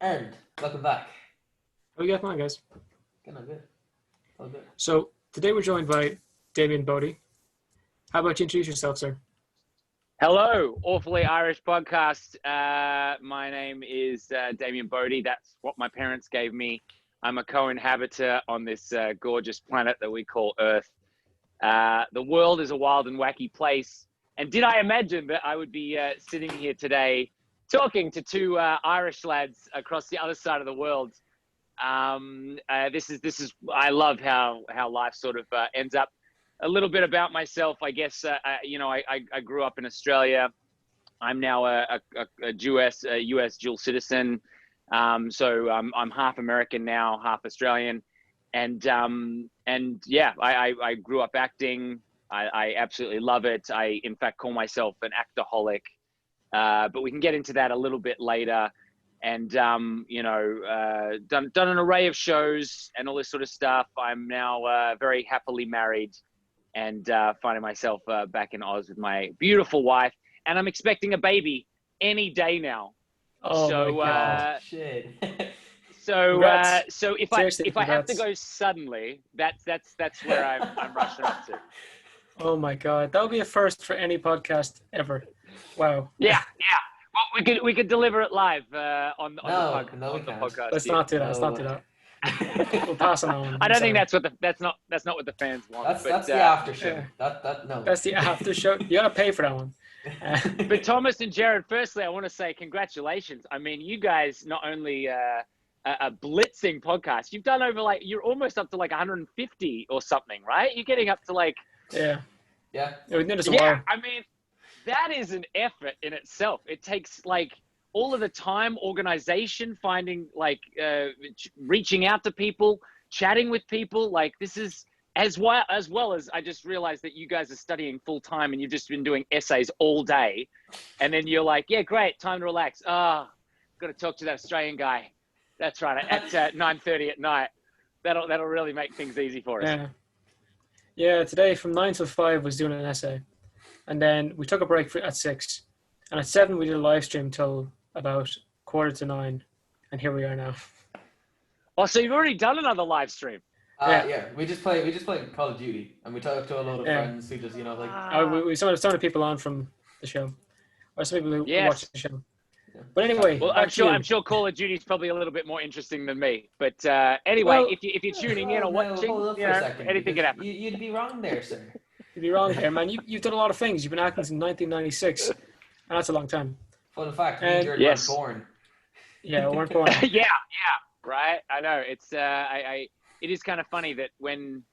And welcome back. How you getting on, guys? Good, good. All good. So today we're joined by Damien Bodie. How about you introduce yourself, sir? Hello, Awfully Irish podcast. My name is Damien Bodie. That's what my parents gave me. I'm a co-inhabitor on this gorgeous planet that we call Earth. The world is a wild and wacky place. And did I imagine that I would be sitting here today talking to two Irish lads across the other side of the world? This is. I love how life sort of ends up. A little bit about myself, I guess. I grew up in Australia. I'm now a US dual citizen. So I'm half American now, half Australian, and yeah, I grew up acting. I absolutely love it. I in fact call myself an actaholic, but we can get into that a little bit later. And done an array of shows and all this sort of stuff. I'm now very happily married. And finding myself back in Oz with my beautiful wife, and I'm expecting a baby any day now. Oh so, my God. Shit. so if Seriously, I have to congrats. go suddenly, that's where I'm rushing up to. Oh my God, that would be a first for any podcast ever. Wow. Yeah. Well, we could deliver it live on the we can't. podcast. Let's not do that. Let's not do that. We'll pass on that one. I don't think Sorry. that's not what the fans want. That's the after show. yeah. No. That's the after show. You gotta pay for that one. But Thomas and Jared, firstly, I want to say congratulations. I mean, you guys not only a blitzing podcast, you've done over you're almost up to 150 or something, right? You're getting up to Yeah. Yeah. We did this a yeah. while. I mean, that is an effort in itself. It takes all of the time, organization, finding reaching out to people, chatting with people. This is as well as I just realized that you guys are studying full time and you've just been doing essays all day, and then you're like, yeah, great, time to relax. Got to talk to that Australian guy. That's right, at 9:30 at night. That'll really make things easy for us. Yeah. Yeah. Today from 9 till 5 was doing an essay, and then we took a break at 6, and at 7 we did a live stream till about 8:45, and here we are now. Oh, so you've already done another live stream? Yeah. We just played Call of Duty, and we talked to a lot of friends who just We some of the people on from the show, or some people who watch the show. Yeah. But anyway, well, I'm sure Call of Duty is probably a little bit more interesting than me. But anyway, Well, if you're tuning in or watching, hold up for a second, anything can happen. You'd be wrong there, sir. you'd be wrong here, man. You've done a lot of things. You've been acting since 1996, and that's a long time. Fun fact, me And- and Jared Yes. weren't born. Yeah, we weren't born. yeah, right. I know it's it is kind of funny that when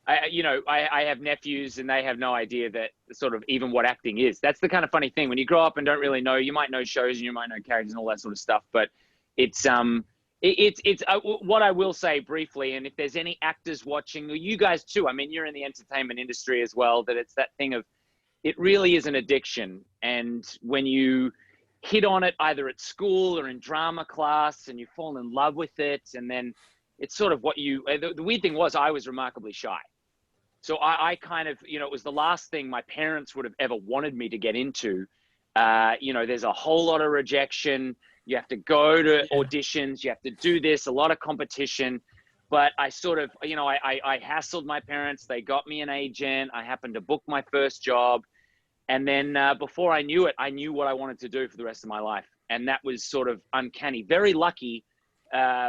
I have nephews and they have no idea that sort of even what acting is. That's the kind of funny thing when you grow up and don't really know. You might know shows and you might know characters and all that sort of stuff, but it's what I will say briefly. And if there's any actors watching, or you guys too, I mean, you're in the entertainment industry as well. That it's that thing of it really is an addiction, and when you hit on it either at school or in drama class and you fall in love with it, and then it's sort of what the weird thing was I was remarkably shy. So I kind of, it was the last thing my parents would have ever wanted me to get into. There's a whole lot of rejection. You have to go to auditions. You have to do this, a lot of competition. But I sort of, I hassled my parents. They got me an agent. I happened to book my first job. And then before I knew it, I knew what I wanted to do for the rest of my life. And that was sort of uncanny. Very lucky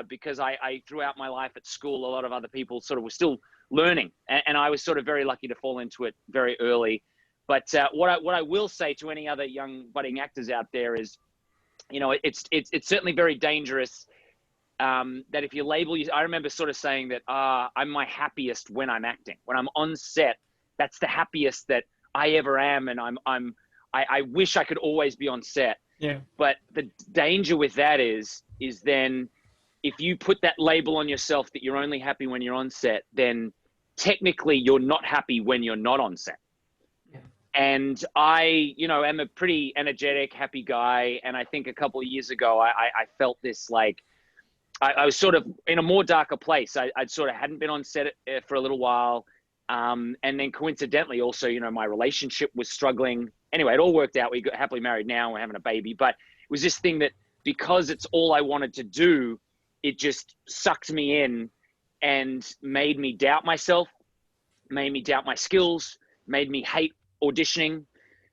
because I throughout my life at school, a lot of other people sort of were still learning. And I was sort of very lucky to fall into it very early. But what I will say to any other young budding actors out there is, it's certainly very dangerous that if you label I remember sort of saying that I'm my happiest when I'm acting. When I'm on set, that's the happiest that I ever am, and I wish I could always be on set. Yeah. But the danger with that is then if you put that label on yourself that you're only happy when you're on set, then technically you're not happy when you're not on set. Yeah. And I, am a pretty energetic, happy guy. And I think a couple of years ago, I felt this I was sort of in a more darker place. I'd sort of hadn't been on set for a little while. And then coincidentally also, my relationship was struggling. Anyway, it all worked out. We got happily married now. We're having a baby, but it was this thing that because it's all I wanted to do, it just sucked me in and made me doubt myself, made me doubt my skills, made me hate auditioning,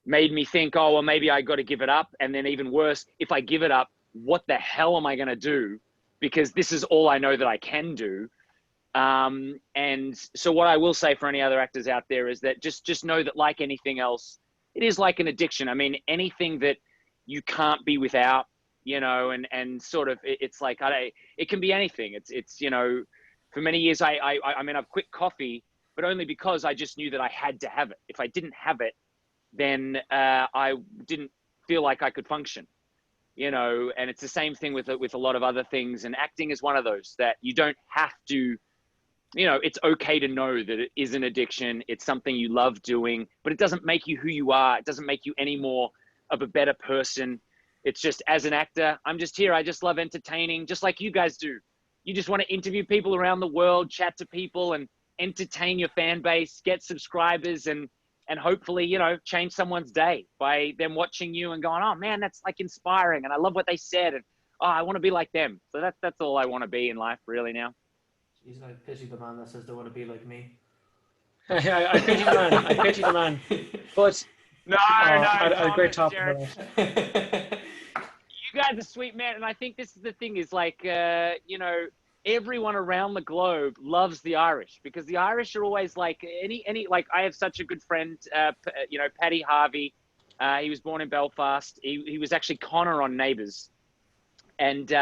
made me think, oh, well, maybe I got to give it up. And then even worse, if I give it up, what the hell am I going to do? Because this is all I know that I can do. And so what I will say for any other actors out there is that just know that, like anything else, it is like an addiction. I mean, anything that you can't be without, you know, and sort of, it's like, it can be anything. It's, you know, for many years, I mean, I've quit coffee, but only because I just knew that I had to have it. If I didn't have it, then I didn't feel like I could function, you know. And it's the same thing with a lot of other things. And acting is one of those that you don't have to, you know, it's okay to know that it is an addiction. It's something you love doing, but it doesn't make you who you are. It doesn't make you any more of a better person. It's just, as an actor, I'm just here. I just love entertaining, just like you guys do. You just want to interview people around the world, chat to people, and entertain your fan base, get subscribers, and hopefully, you know, change someone's day by them watching you and going, oh man, that's like inspiring. And I love what they said. And oh, I want to be like them. So that's all I want to be in life really now. Jeez, I pity the man that says they want to be like me. I pity the man. I pity the man. But no, I had a great topic for that. You guys are sweet, man. And I think this is the thing is like, you know, everyone around the globe loves the Irish, because the Irish are always like any like, I have such a good friend, you know, Paddy Harvey. He was born in Belfast. He was actually Connor on Neighbours. And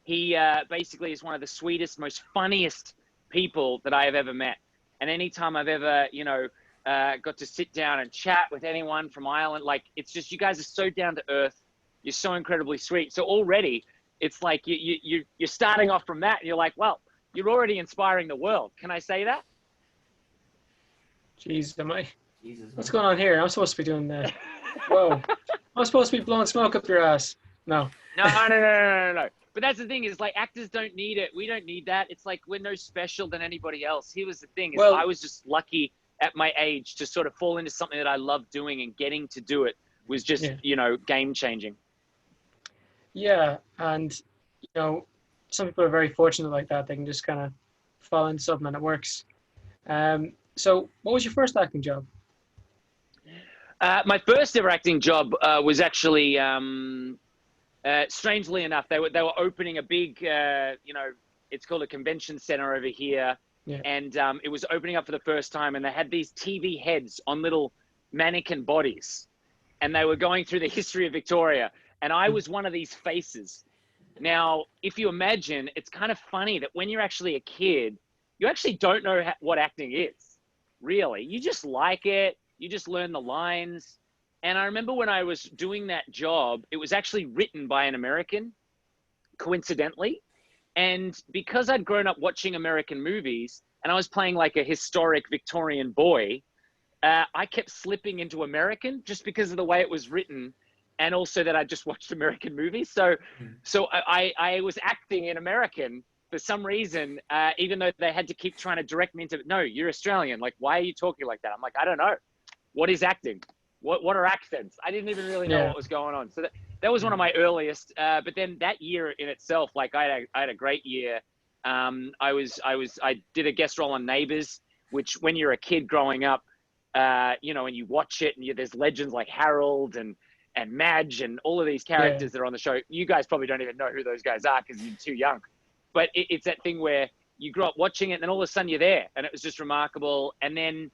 he basically is one of the sweetest, most funniest people that I have ever met. And anytime I've ever, you know, got to sit down and chat with anyone from Ireland, like, it's just, you guys are so down to earth. You're so incredibly sweet. So already it's like you're starting off from that and you're like, well, you're already inspiring the world. Can I say that? Jeez, am I? Jesus, what's going on here? I'm supposed to be doing that. Whoa. I'm supposed to be blowing smoke up your ass. No. No. But that's the thing is, like, actors don't need it. We don't need that. It's like we're no special than anybody else. Here was the thing is, I was just lucky at my age to sort of fall into something that I love doing, and getting to do it was just, you know, game changing. Yeah. And, you know, some people are very fortunate like that. They can just kind of fall into something and it works. So what was your first acting job? My first ever acting job was actually, strangely enough, they were opening a big, you know, it's called a convention center over here. Yeah. And it was opening up for the first time, and they had these TV heads on little mannequin bodies, and they were going through the history of Victoria. And I was one of these faces. Now, if you imagine, it's kind of funny that when you're actually a kid, you actually don't know what acting is, really. You just like it. You just learn the lines. And I remember when I was doing that job, it was actually written by an American, coincidentally. And because I'd grown up watching American movies and I was playing like a historic Victorian boy, I kept slipping into American just because of the way it was written, and also that I just watched American movies. So I was acting in American for some reason, even though they had to keep trying to direct me into, no, you're Australian. Like, why are you talking like that? I'm like, I don't know. What is acting? What are accents? I didn't even really know what was going on. So that was one of my earliest. But then that year in itself, like I had a great year. I did a guest role on Neighbours, which when you're a kid growing up, you know, and you watch it and there's legends like Harold and Madge and all of these characters that are on the show. You guys probably don't even know who those guys are because you're too young. But it's that thing where you grow up watching it and then all of a sudden you're there, and it was just remarkable. And then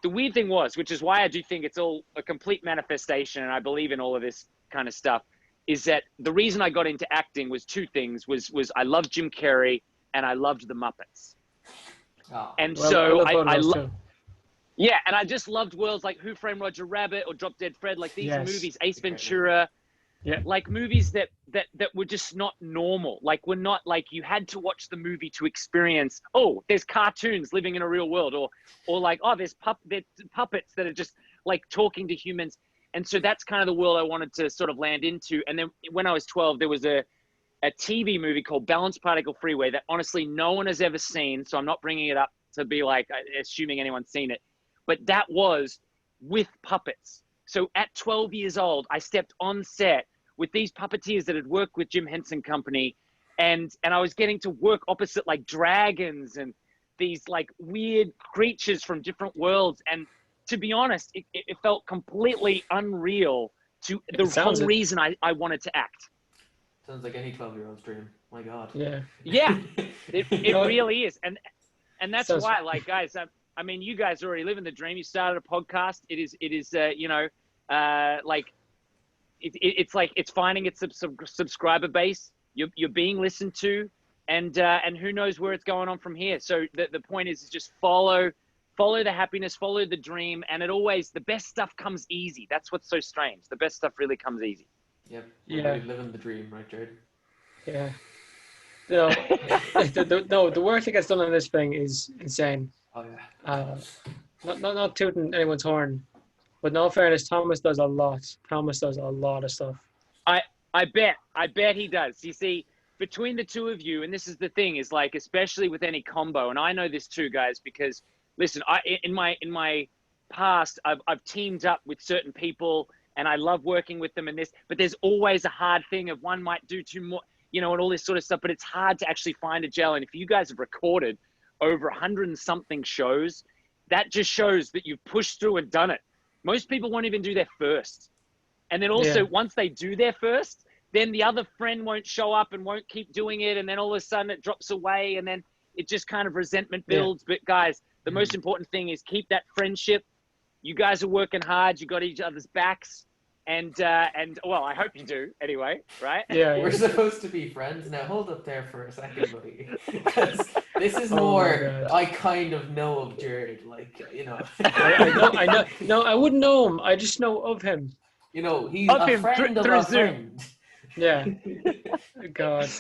the weird thing was, which is why I do think it's all a complete manifestation, and I believe in all of this kind of stuff, is that the reason I got into acting was two things. Was I loved Jim Carrey and I loved the Muppets. Oh. And so I love, yeah, and I just loved worlds like Who Framed Roger Rabbit or Drop Dead Fred, like these movies, Ace Ventura, like movies that were just not normal. Like, we're not like, you had to watch the movie to experience, oh, there's cartoons living in a real world, or like, oh, there's puppets that are just like talking to humans. And so that's kind of the world I wanted to sort of land into. And then when I was 12, there was a TV movie called Balanced Particle Freeway that honestly no one has ever seen. So I'm not bringing it up to be like assuming anyone's seen it, but that was with puppets. So at 12 years old, I stepped on set with these puppeteers that had worked with Jim Henson Company, and I was getting to work opposite like dragons and these like weird creatures from different worlds. And to be honest, it felt completely unreal to the whole reason I wanted to act. Sounds like any 12-year-old's dream. My God. Yeah. Yeah, it really is. And that's Sounds... why, like, guys, I mean, you guys already living the dream. You started a podcast. It is you know, like, it's like, it's finding its subscriber base. You're being listened to, and who knows where it's going on from here. So the point is just follow the happiness, follow the dream. And the best stuff comes easy. That's what's so strange. The best stuff really comes easy. Yep. Yeah. Really living the dream, right, Jared? Yeah. No, the work that gets done on this thing is insane. Oh yeah. Not tooting anyone's horn, but in all fairness, Thomas does a lot. Thomas does a lot of stuff. I bet he does. You see, between the two of you, and this is the thing, is like, especially with any combo, and I know this too, guys, because listen, in my past, I've teamed up with certain people, and I love working with them in this, but there's always a hard thing of one might do too much, you know, and all this sort of stuff, but it's hard to actually find a gel. And if you guys have recorded over 100 and something shows, that just shows that you've pushed through and done it. Most people won't even do their first. And then also once they do their first, then the other friend won't show up and won't keep doing it. And then all of a sudden it drops away, and then it just kind of resentment builds. But guys, the most important thing is keep that friendship. You guys are working hard. You got each other's backs. And well, I hope you do anyway, right? Yeah. We're supposed to be friends now. Hold up there for a second, buddy. Because this is more I kind of know of Jared, like, you know. I know. No, I wouldn't know him. I just know of him. You know, he's a friend of a friend. Yeah. God.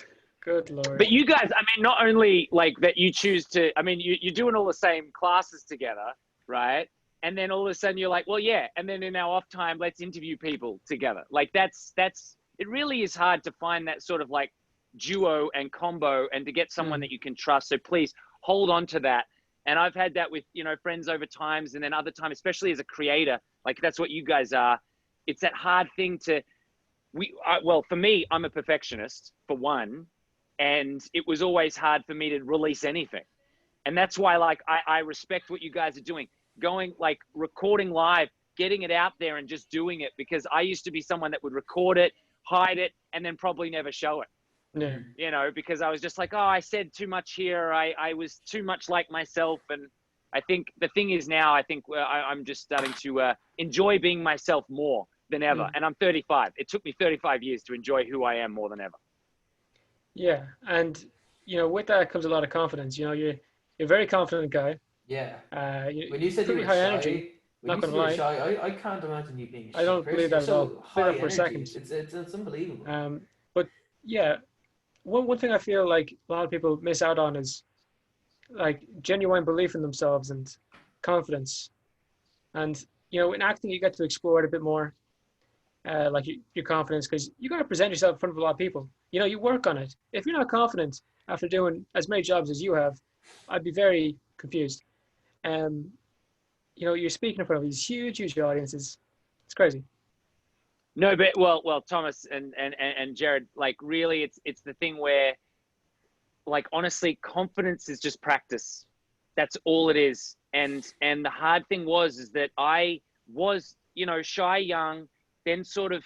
Good Lord. But you guys, I mean, not only like that you choose to, I mean, you're doing all the same classes together, right? And then all of a sudden you're like, well, yeah. And then in our off time, let's interview people together. Like that's, it really is hard to find that sort of like duo and combo and to get someone that you can trust. So please hold on to that. And I've had that with, you know, friends over times, and then other times, especially as a creator, like that's what you guys are. It's that hard thing to, well, for me, I'm a perfectionist for one, and it was always hard for me to release anything. And that's why, like, I respect what you guys are doing. Going like recording live, getting it out there and just doing it, because I used to be someone that would record it, hide it, and then probably never show it. Yeah. You know, because I was just like, oh, I said too much here. I was too much like myself. And I think the thing is now, I think I'm just starting to enjoy being myself more than ever. And I'm 35. It took me 35 years to enjoy who I am more than ever. Yeah. And, you know, with that comes a lot of confidence. You know, you're a very confident guy. Yeah. When you said you were high shy, energy, not gonna lie. shy, I can't imagine you being shy. I don't believe that at all. High For a second. It's unbelievable. But yeah, one thing I feel like a lot of people miss out on is like genuine belief in themselves and confidence. And you know, in acting, you get to explore it a bit more, like your confidence, because you got to present yourself in front of a lot of people. You know, you work on it. If you're not confident after doing as many jobs as you have, I'd be very confused. You know, you're speaking in front of these huge audiences. It's crazy. No, but well, Thomas and Jared, like really, it's the thing where, like, honestly, confidence is just practice. That's all it is. And the hard thing is that I was, you know, shy young, then sort of,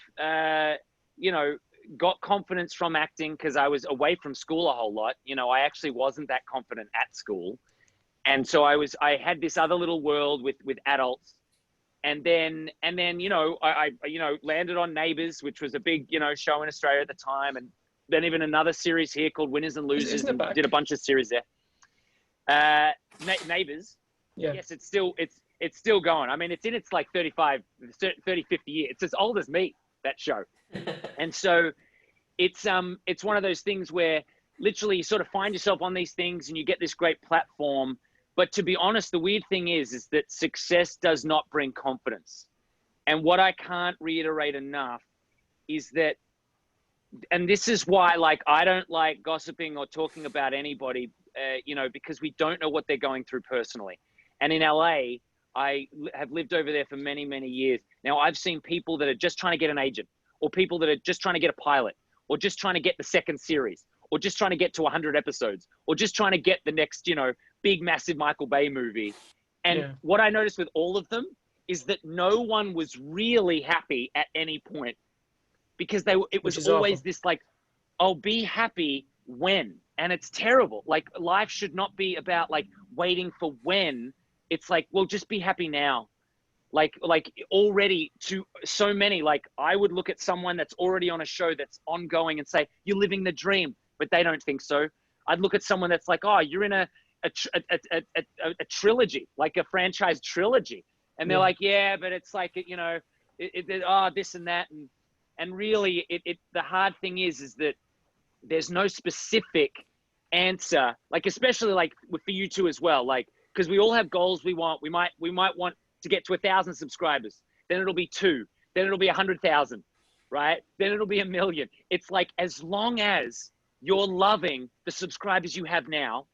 you know, got confidence from acting because I was away from school a whole lot. You know, I actually wasn't that confident at school. And so I had this other little world with adults. And then, you know, I you know, landed on Neighbours, which was a big, you know, show in Australia at the time. And then even another series here called Winners and Losers, and did a bunch of series there. Neighbours. Yeah. Yes, it's still going. I mean, it's in its like 30, 50 years. It's as old as me, that show. And so it's one of those things where literally you sort of find yourself on these things and you get this great platform. But to be honest, the weird thing is that success does not bring confidence. And what I can't reiterate enough is that, and this is why, like, I don't like gossiping or talking about anybody, you know, because we don't know what they're going through personally. And in LA, I have lived over there for many, many years. Now, I've seen people that are just trying to get an agent, or people that are just trying to get a pilot, or just trying to get the second series, or just trying to get to 100 episodes, or just trying to get the next, big, massive Michael Bay movie. And what I noticed with all of them is that no one was really happy at any point, because it was always this like, oh, be happy when. And it's terrible. Like, life should not be about like waiting for when. It's like, well, just be happy now. Like already, to so many, like, I would look at someone that's already on a show that's ongoing and say, you're living the dream, but they don't think so. I'd look at someone that's like, oh, you're in a trilogy, like a franchise trilogy. And they're like, yeah, but it's like, this and that. And really the hard thing is that there's no specific answer, like, especially like for you two as well, like, because we all have goals we might want to get to 1,000 subscribers, then it'll be 2, then it'll be 100,000, right? Then it'll be 1 million. It's like, as long as you're loving the subscribers you have now,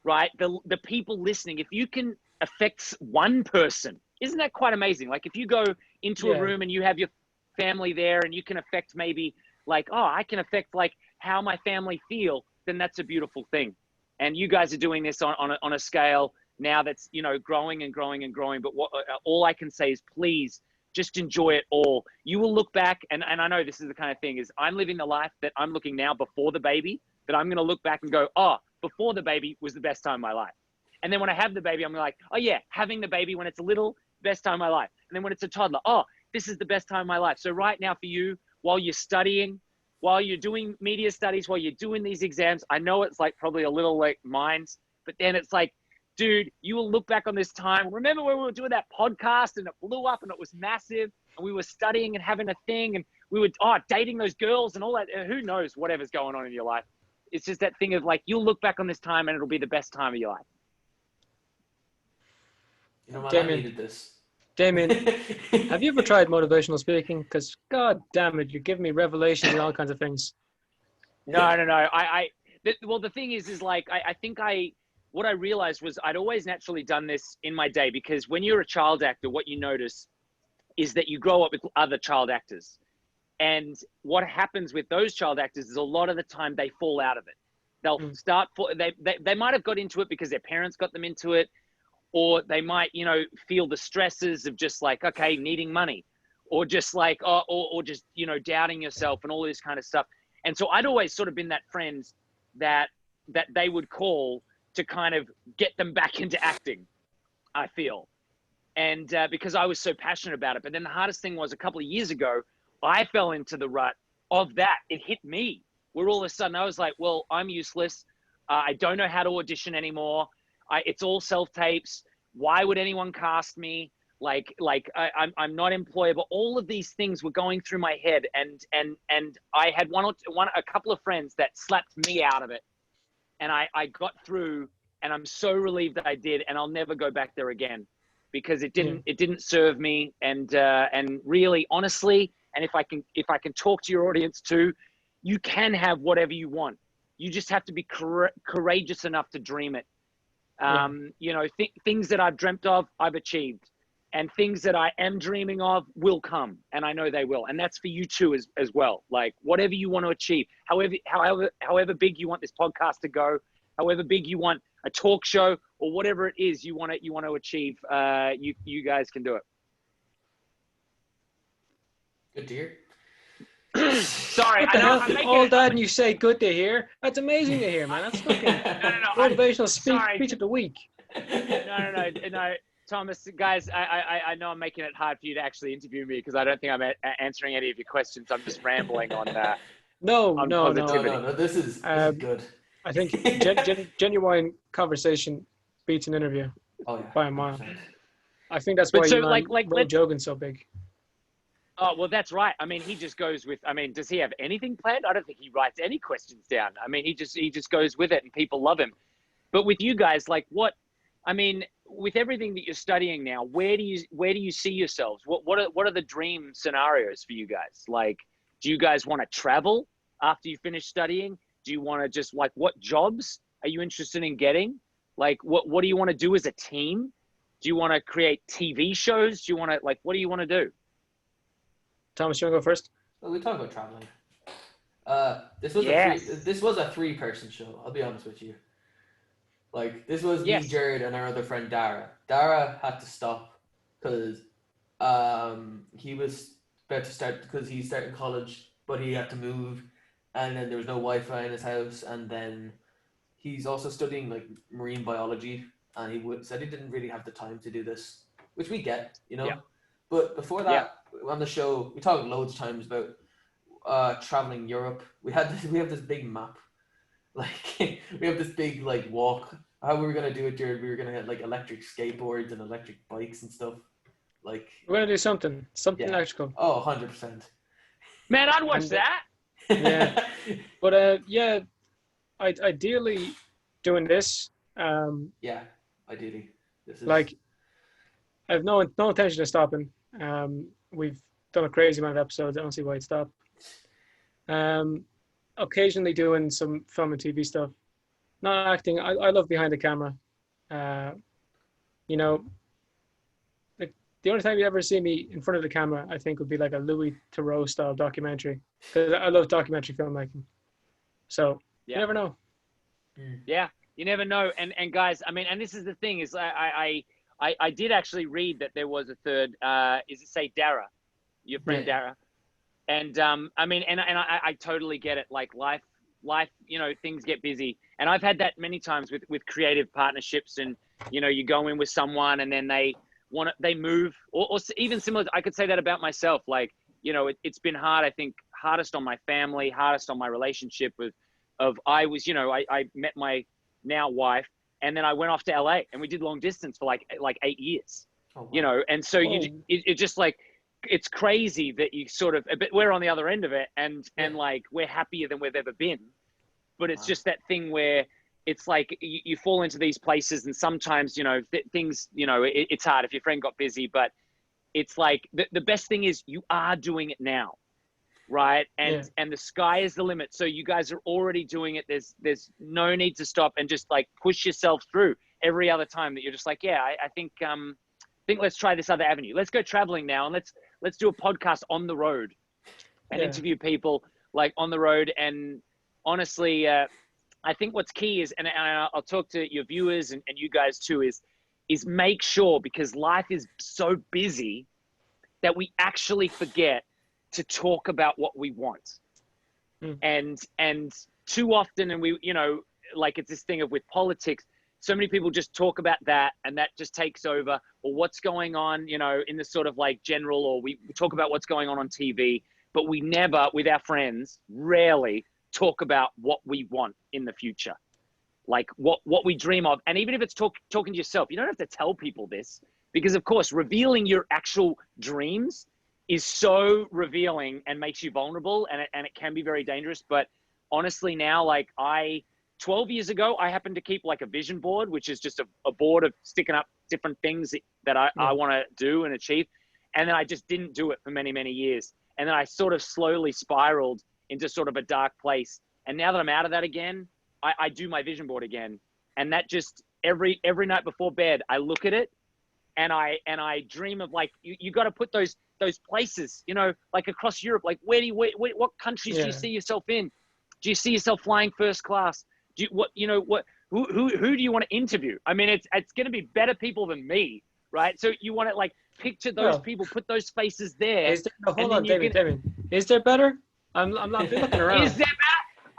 right? The people listening, if you can affect one person, isn't that quite amazing? Like, if you go into a room and you have your family there and you can affect maybe like, oh, I can affect like how my family feel, then that's a beautiful thing. And you guys are doing this on a scale now that's, growing and growing and growing. But all I can say is, please just enjoy it all. You will look back, and I know this is the kind of thing, is I'm living the life that I'm looking now before the baby, that I'm going to look back and go, oh, before the baby was the best time of my life. And then when I have the baby, I'm like, oh yeah, having the baby when it's a little, best time of my life. And then when it's a toddler, oh, this is the best time of my life. So right now for you, while you're studying, while you're doing media studies, while you're doing these exams, I know it's like probably a little like minds, but then it's like, dude, you will look back on this time. Remember when we were doing that podcast and it blew up and it was massive and we were studying and having a thing and we were dating those girls and all that. Who knows whatever's going on in your life. It's just that thing of like, you'll look back on this time and it'll be the best time of your life. You know what, I needed this. Damien, have you ever tried motivational speaking? Because God damn it, you're giving me revelations and all kinds of things. No. Well, the thing is like, I think what I realized was I'd always naturally done this in my day, because when you're a child actor, what you notice is that you grow up with other child actors. And what happens with those child actors is a lot of the time they fall out of it. They'll they might have got into it because their parents got them into it, or they might, feel the stresses of just like, okay, needing money, or just like, or just, doubting yourself and all this kind of stuff. And so I'd always sort of been that friend that they would call to kind of get them back into acting, I feel. And because I was so passionate about it. But then the hardest thing was, a couple of years ago, I fell into the rut of that. It hit me, where all of a sudden I was like, well, I'm useless. I don't know how to audition anymore. It's all self-tapes. Why would anyone cast me? I'm not employable. All of these things were going through my head, and I had a couple of friends that slapped me out of it, and I got through, and I'm so relieved that I did, and I'll never go back there again, because it didn't serve me, and really, honestly, and if I can talk to your audience too, you can have whatever you want. You just have to be courageous enough to dream it. Things that I've dreamt of, I've achieved, and things that I am dreaming of will come, and I know they will. And that's for you too as well. Like, whatever you want to achieve, however big you want this podcast to go, however big you want a talk show, or whatever it is you want to achieve, you guys can do it. Good to hear. Sorry, all that, and you say good to hear. That's amazing to hear, man. That's fucking motivational speech of the week. No, Thomas, guys, I know I'm making it hard for you to actually interview me, because I don't think I'm answering any of your questions. I'm just rambling on positivity. No. This is good. I think genuine conversation beats an interview by a mile. 100%. I think that's why Jogan's so big. Oh, well, that's right. I mean, he just goes with, does he have anything planned? I don't think he writes any questions down. I mean, he just goes with it, and people love him. But with you guys, like, with everything that you're studying now, where do you see yourselves? What are the dream scenarios for you guys? Like, do you guys want to travel after you finish studying? Do you want to just, like, what jobs are you interested in getting? Like, what do you want to do as a team? Do you want to create TV shows? Do you want to, like, what do you want to do? Thomas, you want to go first? Well, we talk about traveling. Yes. This was a 3-person show. I'll be honest with you. Like, this was me, Yes. Jared, and our other friend Dara. Dara had to stop because he was about to start because he's starting college, but he had to move, and then there was no Wi-Fi in his house, and then he's also studying like marine biology, and said he didn't really have the time to do this, which we get, you know. Yeah. But before that, on the show, we talked loads of times about traveling Europe. We have this big map, like we have this big like walk. How we were gonna do it, Jared? We were gonna get like electric skateboards and electric bikes and stuff. Like We're gonna do something electrical. Oh, 100%. Man, I'd watch And, that. Yeah. But ideally doing this. Yeah, ideally. This is Like, I have no intention of stopping. We've done a crazy amount of episodes. I don't see why I'd stop. Occasionally doing some film and TV stuff. Not acting. I love behind the camera. You know, the only time you ever see me in front of the camera, I think, would be like a Louis Theroux style documentary, because I love documentary filmmaking. So you never know. Yeah, you never know. And guys, I mean, and this is the thing is, I did actually read that there was a third. Is it say Dara, your friend Dara? And I mean, and I totally get it. Like life, you know, things get busy, and I've had that many times with creative partnerships, and you know, you go in with someone, and then they move, or even similar. I could say that about myself. Like, you know, it's been hard. I think hardest on my family, hardest on my relationship I was, you know, I met my now wife, and then I went off to LA, and we did long distance for like 8 years, you know, and so it just like, it's crazy that you sort of, but we're on the other end of it, and like we're happier than we've ever been, but it's just that thing where it's like you fall into these places, and sometimes, you know, things, you know, it's hard if your friend got busy, but it's like the best thing is you are doing it now, right? And the sky is the limit. So you guys are already doing it. There's no need to stop, and just like push yourself through every other time that you're just like, I think let's try this other avenue. Let's go traveling now, and let's do a podcast on the road and interview people like on the road. And honestly, I think what's key is, and I'll talk to your viewers and you guys too, is make sure, because life is so busy that we actually forget to talk about what we want. And too often, and we, you know, like it's this thing of with politics, so many people just talk about that, and that just takes over, or what's going on, you know, in the sort of like general, or we talk about what's going on TV, but we never, with our friends, rarely talk about what we want in the future, like what we dream of. And even if it's talking to yourself, you don't have to tell people this, because of course, revealing your actual dreams is so revealing and makes you vulnerable, and it can be very dangerous. But honestly, now, like 12 years ago, I happened to keep like a vision board, which is just a board of sticking up different things that I want to do and achieve. And then I just didn't do it for many, many years. And then I sort of slowly spiraled into sort of a dark place. And now that I'm out of that again, I do my vision board again. And that just every night before bed, I look at it, and I dream of like, you got to put those places, you know, like across Europe, like what countries do you see yourself in? Do you see yourself flying first class? Who do you want to interview? I mean, it's going to be better people than me, right? So you want to like picture those people, put those faces there. Hold on, Damien. Is there better? I'm not looking around. Is there better?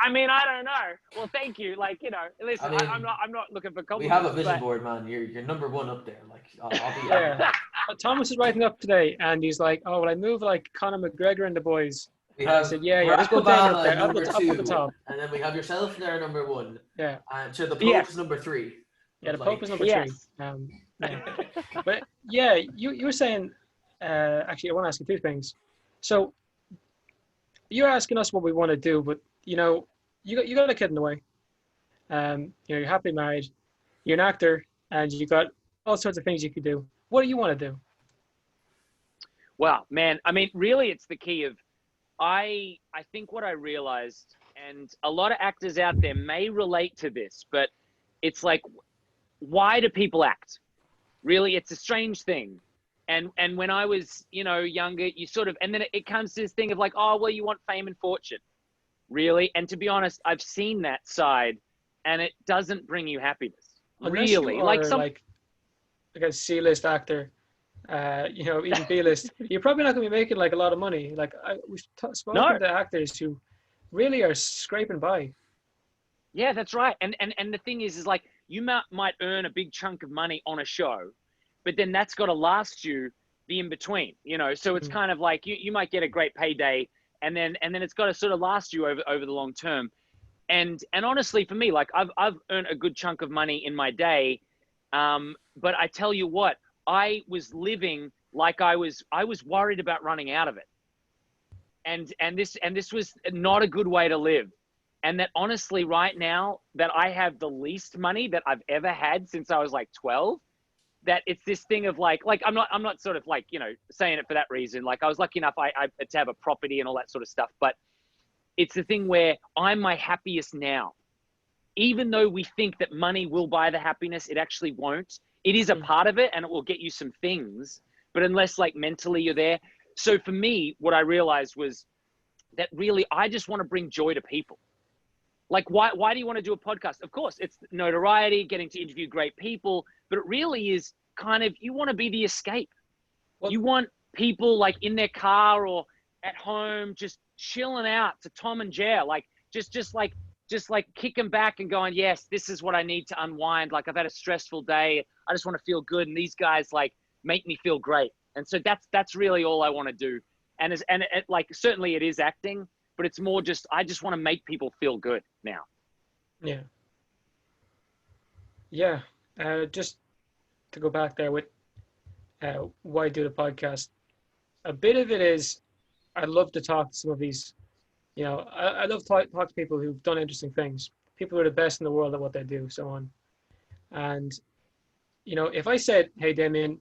I mean, I don't know. Well, thank you. Like, you know, listen, I mean, I'm not looking for compliments. We have a vision board, man. You're number one up there. Like, I'll be. Thomas is writing up today, and he's like, "Oh, will I move like Conor McGregor and the boys?" We have I said, "Yeah, Barack let's put that up there. number Up 2, at the top." and then we have yourself there, number 1. Yeah. And so the Pope is number 3. Yeah, the Pope is number 3. But yeah, you were saying, actually, I want to ask you 2 things. So you're asking us what we want to do, but you know, you got a kid in the way. You know, you're happily married, you're an actor, and you got all sorts of things you could do. What do you want to do? Well, man, I mean, really, it's the key of, I think what I realized, and a lot of actors out there may relate to this, but it's like, why do people act? Really, it's a strange thing. And when I was, younger, you sort of, and then it comes to this thing of like, oh, well, you want fame and fortune, really? And to be honest, I've seen that side, and it doesn't bring you happiness, Unless really. you are like a C-list actor, even B-list, you're probably not going to be making like a lot of money. Like we've spoken to actors who really are scraping by. Yeah, that's right. And the thing is like you might earn a big chunk of money on a show, but then that's got to last you the in between, So it's kind of like you might get a great payday, and then it's got to sort of last you over the long term. And honestly, for me, like I've earned a good chunk of money in my day, but I tell you what, I was living like I was worried about running out of it, and this was not a good way to live. And that honestly, right now, that I have the least money that I've ever had since I was like 12, that it's this thing of like I'm not sort of like, saying it for that reason. Like I was lucky enough I to have a property and all that sort of stuff. But it's the thing where I'm my happiest now. Even though we think that money will buy the happiness, it actually won't. It is a part of it, and it will get you some things. But unless like mentally you're there. So for me, what I realized was that really I just want to bring joy to people. Like, why do you want to do a podcast? Of course, it's notoriety, getting to interview great people, but it really is kind of, you want to be the escape. Well, you want people like in their car or at home, just chilling out to Tom and Jerry, like just like kicking back and going, yes, this is what I need to unwind. Like I've had a stressful day. I just want to feel good. And these guys like make me feel great. And so that's really all I want to do. And it, like, certainly it is acting, but it's more just, I just want to make people feel good now. Yeah. Yeah. Just to go back there with why do the podcast, a bit of it is I love to talk to some of these, I love to talk to people who've done interesting things, people who are the best in the world at what they do, so on. And, if I said, hey, Damien,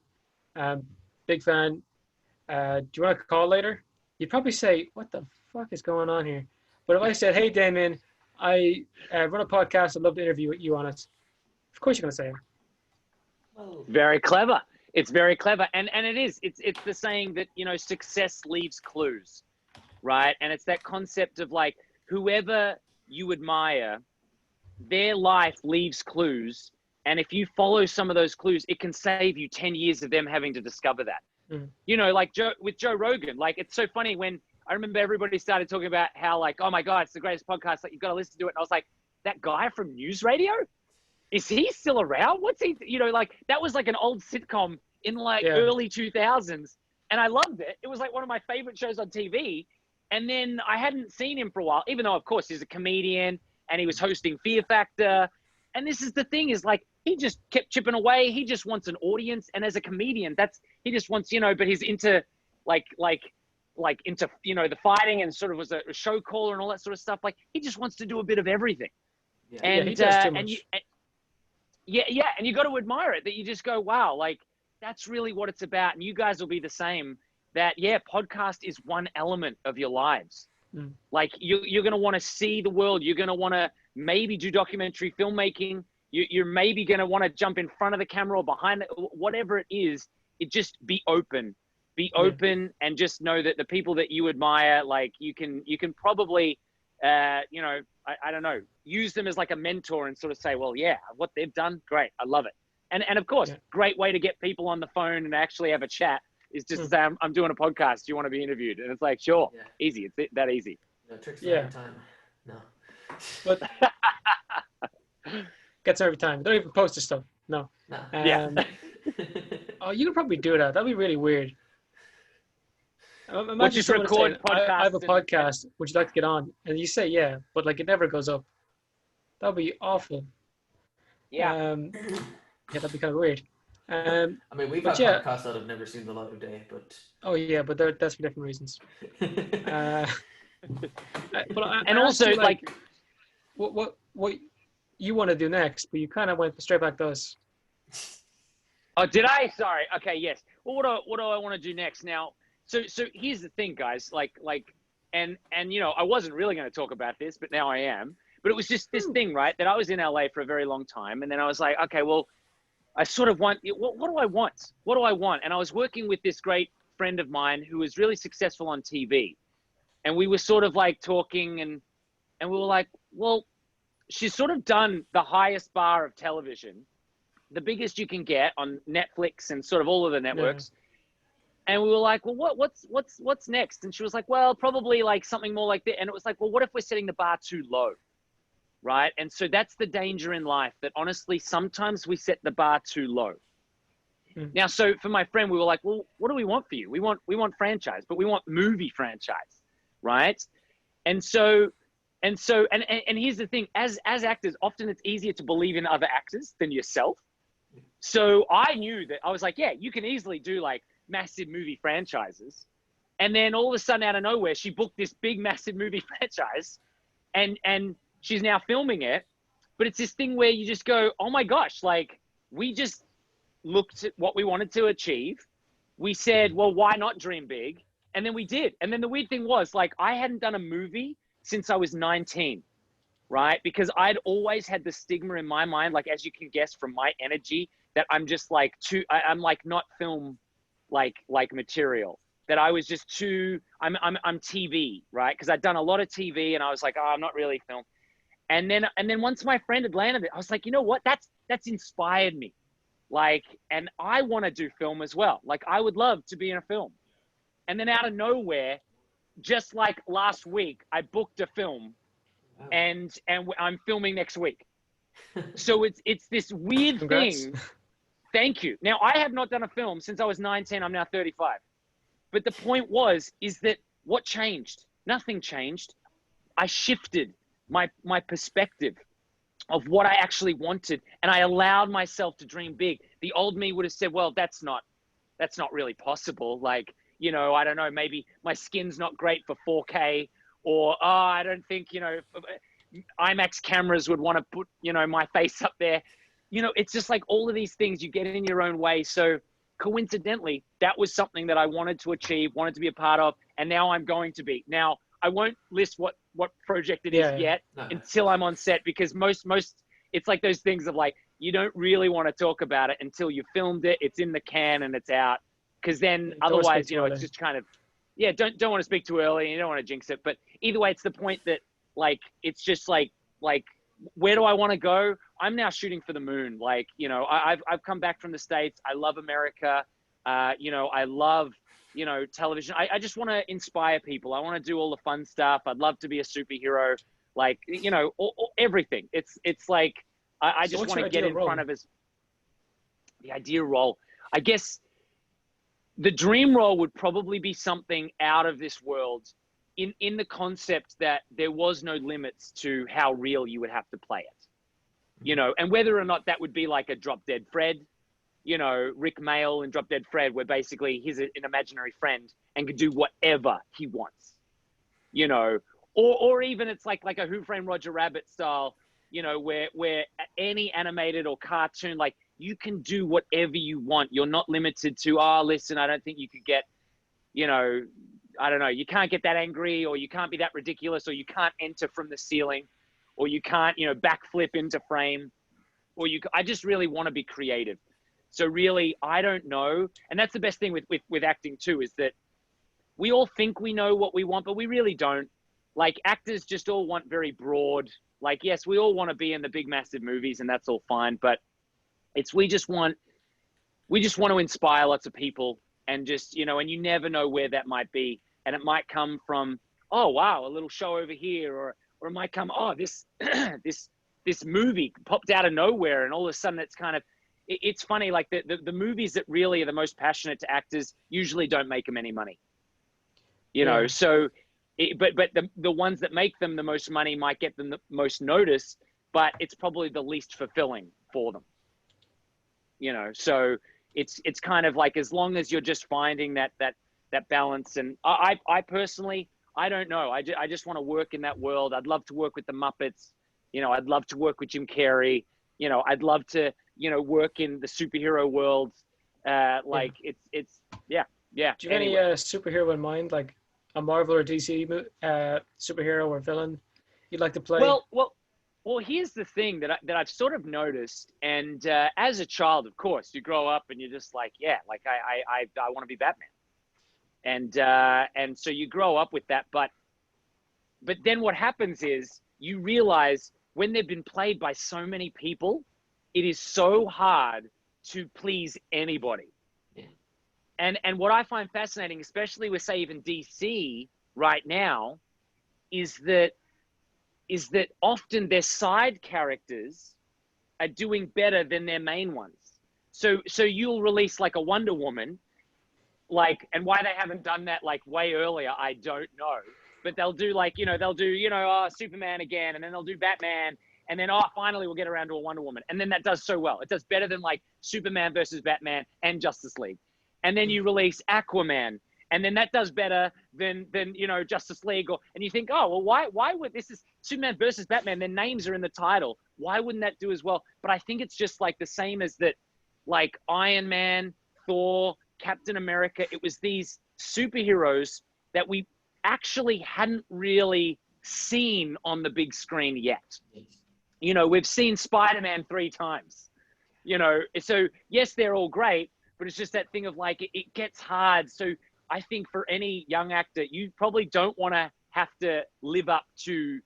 big fan, do you want to call later? You'd probably say, what the fuck is going on here? But if I said, hey, Damien, I run a podcast, I'd love to interview you on it, of course you're going to say it. Oh. Very clever. It's very clever. And it is. It's the saying that, success leaves clues, right? And it's that concept of like, whoever you admire, their life leaves clues. And if you follow some of those clues, it can save you 10 years of them having to discover that. Like with Joe Rogan, like it's so funny when I remember everybody started talking about how like, oh my God, it's the greatest podcast. Like you've got to listen to it. And I was like, that guy from News Radio, is he still around? What's he, like that was like an old sitcom in like early 2000s. And I loved it. It was like one of my favorite shows on TV. And then I hadn't seen him for a while, even though of course he's a comedian and he was hosting Fear Factor. And this is the thing is like, he just kept chipping away. He just wants an audience. And as a comedian, he just wants, but he's into like into, the fighting and sort of was a show caller and all that sort of stuff. Like he just wants to do a bit of everything. Yeah. And he does too much. And you got to admire it, that you just go, wow, like that's really what it's about. And you guys will be the same, that, podcast is one element of your lives. Like you're going to want to see the world. You're going to want to maybe do documentary filmmaking. You're maybe going to want to jump in front of the camera or behind it, whatever it is. It just be open and just know that the people that you admire, like you can probably, I don't know, use them as like a mentor and sort of say, well, yeah, what they've done, great. I love it. And of course, great way to get people on the phone and actually have a chat is just to say, I'm doing a podcast. Do you want to be interviewed? And it's like, sure, easy. It's that easy. No tricks every time. No. But gets every time. Don't even post this stuff. No. Oh, you could probably do that. That'd be really weird. Imagine just record saying, I have a podcast. Would you like to get on? And you say, yeah, but like it never goes up. That'd be awful. Yeah. That'd be kind of weird. I mean, we've had podcasts that have never seen the light of day, but. Oh yeah, but that's for different reasons. But and also you, like, what you want to do next? But you kind of went straight back to us. Oh, did I? Sorry. Okay. Yes. Well, what do I want to do next now? So here's the thing, guys. And I wasn't really going to talk about this, but now I am. But it was just this thing, right? That I was in LA for a very long time, and then I was like, okay, well, I sort of want, what do I want? What do I want? And I was working with this great friend of mine who was really successful on TV. And we were sort of like talking and we were like, well, she's sort of done the highest bar of television, the biggest you can get on Netflix and sort of all of the networks. Yeah. And we were like, well, what's next? And she was like, well, probably like something more like that. And it was like, well, what if we're setting the bar too low? Right. And so that's the danger in life, that honestly, sometimes we set the bar too low. Now, so for my friend, we were like, well, what do we want for you? We want franchise, but we want movie franchise. Right. And so here's the thing, as actors, often it's easier to believe in other actors than yourself. So I knew that I was like, yeah, you can easily do like massive movie franchises. And then all of a sudden out of nowhere, she booked this big, massive movie franchise and she's now filming it. But it's this thing where you just go, oh my gosh, like we just looked at what we wanted to achieve. We said, well, why not dream big? And then we did. And then the weird thing was, like, I hadn't done a movie since I was 19, right? Because I'd always had the stigma in my mind, like, as you can guess from my energy, that I'm just like I'm like not film like material. That I was just too, I'm TV, right? Because I'd done a lot of TV and I was like, oh, I'm not really film. And then once my friend had landed it, I was like, you know what? That's inspired me. Like, and I want to do film as well. Like, I would love to be in a film. And then out of nowhere, just like last week, I booked a film, and I'm filming next week. So it's this weird Congrats. thing. Thank you. Now, I have not done a film since I was 19. I'm now 35. But the point is that what changed? Nothing changed. I shifted my perspective of what I actually wanted, and I allowed myself to dream big. The old me would have said, well, that's not really possible. Like, you know, I don't know, maybe my skin's not great for 4K, or, oh, I don't think, you know, IMAX cameras would want to put, you know, my face up there. You know, it's just like all of these things you get in your own way. So coincidentally, that was something that I wanted to achieve, wanted to be a part of, and now I'm going to be. Now, I won't list what project it is yet until I'm on set, because most it's like those things of like, you don't really want to talk about it until you filmed it, it's in the can and it's out. Because then otherwise, you know, it's just kind of, don't want to speak too early and you don't want to jinx it. But either way, it's the point that like, it's just like, where do I want to go? I'm now shooting for the moon. Like, you know, I've come back from the States. I love America. You know, I love, you know, television. I just want to inspire people. I want to do all the fun stuff. I'd love to be a superhero, like, you know, everything. It's like, I just want to get in front of the ideal role. I guess the dream role would probably be something out of this world, in the concept that there was no limits to how real you would have to play it, you know, and whether or not that would be like a Drop Dead Fred, you know, Rick Mayall in Drop Dead Fred, where basically he's an imaginary friend and can do whatever he wants, you know, or even it's like a Who Framed Roger Rabbit style, you know, where any animated or cartoon, like, you can do whatever you want. You're not limited to, oh, listen, I don't think you could get, you know, I don't know, you can't get that angry, or you can't be that ridiculous, or you can't enter from the ceiling, or you can't, you know, backflip into frame, or I just really want to be creative. So really, I don't know. And that's the best thing with acting too, is that we all think we know what we want, but we really don't. Like, actors just all want very broad, like, yes, we all want to be in the big, massive movies, and that's all fine. But we just want to inspire lots of people, and just, you know, and you never know where that might be. And it might come from, oh, wow, a little show over here, or it might come, oh, this, this movie popped out of nowhere. And all of a sudden it's kind of, it's funny, like the movies that really are the most passionate to actors usually don't make them any money, you know? So, but the ones that make them the most money might get them the most notice, but it's probably the least fulfilling for them, you know? So it's kind of like, as long as you're just finding that balance. And I personally, I don't know. I just want to work in that world. I'd love to work with the Muppets. You know, I'd love to work with Jim Carrey. You know, I'd love to, you know, work in the superhero world. Like, it's yeah. Do you have any superhero in mind, like a Marvel or DC superhero or villain you'd like to play? Well, Well, here's the thing that I've sort of noticed, and as a child, of course, you grow up and you're just like, yeah, like I want to be Batman, and so you grow up with that, but then what happens is you realize when they've been played by so many people, it is so hard to please anybody. Yeah. And what I find fascinating, especially with, say, even DC right now, is that often their side characters are doing better than their main ones. So you'll release like a Wonder Woman, like, and why they haven't done that like way earlier, I don't know. But they'll do like, Superman again, and then they'll do Batman, and then finally we'll get around to a Wonder Woman. And then that does so well. It does better than like Superman versus Batman and Justice League. And then you release Aquaman, and then that does better than Justice League. And you think, oh, well, why would this is Superman versus Batman? Their names are in the title. Why wouldn't that do as well? But I think it's just like the same as that, like Iron Man, Thor, Captain America. It was these superheroes that we actually hadn't really seen on the big screen yet. We've seen Spider-Man 3 times. So yes, they're all great, but it's just that thing of like it gets hard. So I think for any young actor, you probably don't want to have to live up to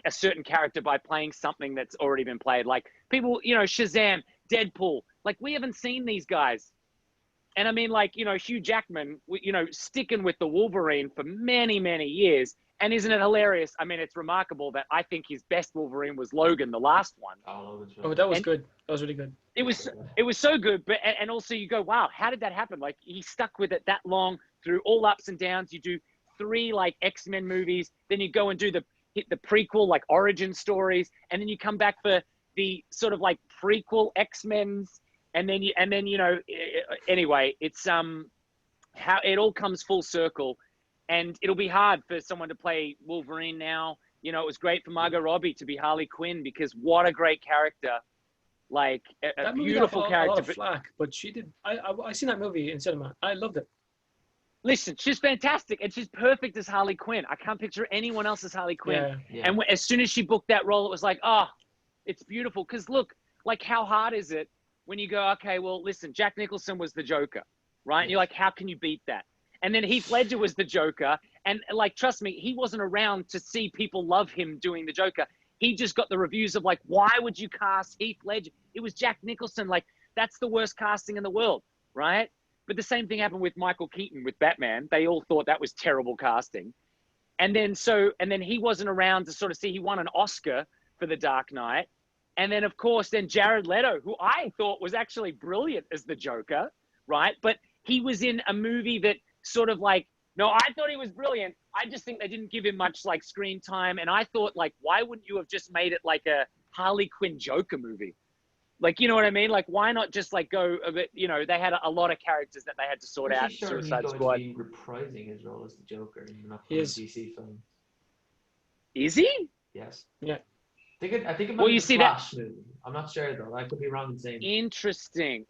a certain character by playing something that's already been played. Like people, Shazam, Deadpool, like we haven't seen these guys. And I mean, like, Hugh Jackman, sticking with the Wolverine for many, many years. And isn't it hilarious? I mean, it's remarkable that I think his best Wolverine was Logan, the last one. Oh, that was good. That was really good. It was so good. But and also you go, wow, how did that happen? Like he stuck with it that long through all ups and downs. You do 3 like X-Men movies, then you go and do the prequel like origin stories, and then you come back for the sort of like prequel X-Men's. And then anyway, it's how it all comes full circle, and it'll be hard for someone to play Wolverine now. It was great for Margot Robbie to be Harley Quinn, because what a great character, like a beautiful character. A lot of flack, but she did. I seen that movie in cinema. I loved it. Listen, she's fantastic, and she's perfect as Harley Quinn. I can't picture anyone else as Harley Quinn. Yeah. And as soon as she booked that role, it was like, oh, it's beautiful. Because look, like how hard is it when you go, okay, well, listen, Jack Nicholson was the Joker, right? And you're like, how can you beat that? And then Heath Ledger was the Joker. And like, trust me, he wasn't around to see people love him doing the Joker. He just got the reviews of like, why would you cast Heath Ledger? It was Jack Nicholson. Like, that's the worst casting in the world, right? But the same thing happened with Michael Keaton with Batman. They all thought that was terrible casting. And then he wasn't around to sort of see, he won an Oscar for The Dark Knight. And then, of course, Jared Leto, who I thought was actually brilliant as the Joker, right? But he was in a movie that sort of like, no, I thought he was brilliant. I just think they didn't give him much like screen time. And I thought like, why wouldn't you have just made it like a Harley Quinn Joker movie? Like, you know what I mean? Like, why not just like go a bit, they had a lot of characters that they had to sort out. Sure Suicide he's Squad. going to be reprising his role as the Joker in an upcoming DC film. Is he? Yes. Yeah. I think it might Well, be you the see Flash movie. I'm not sure though. I could be wrong in saying. Interesting.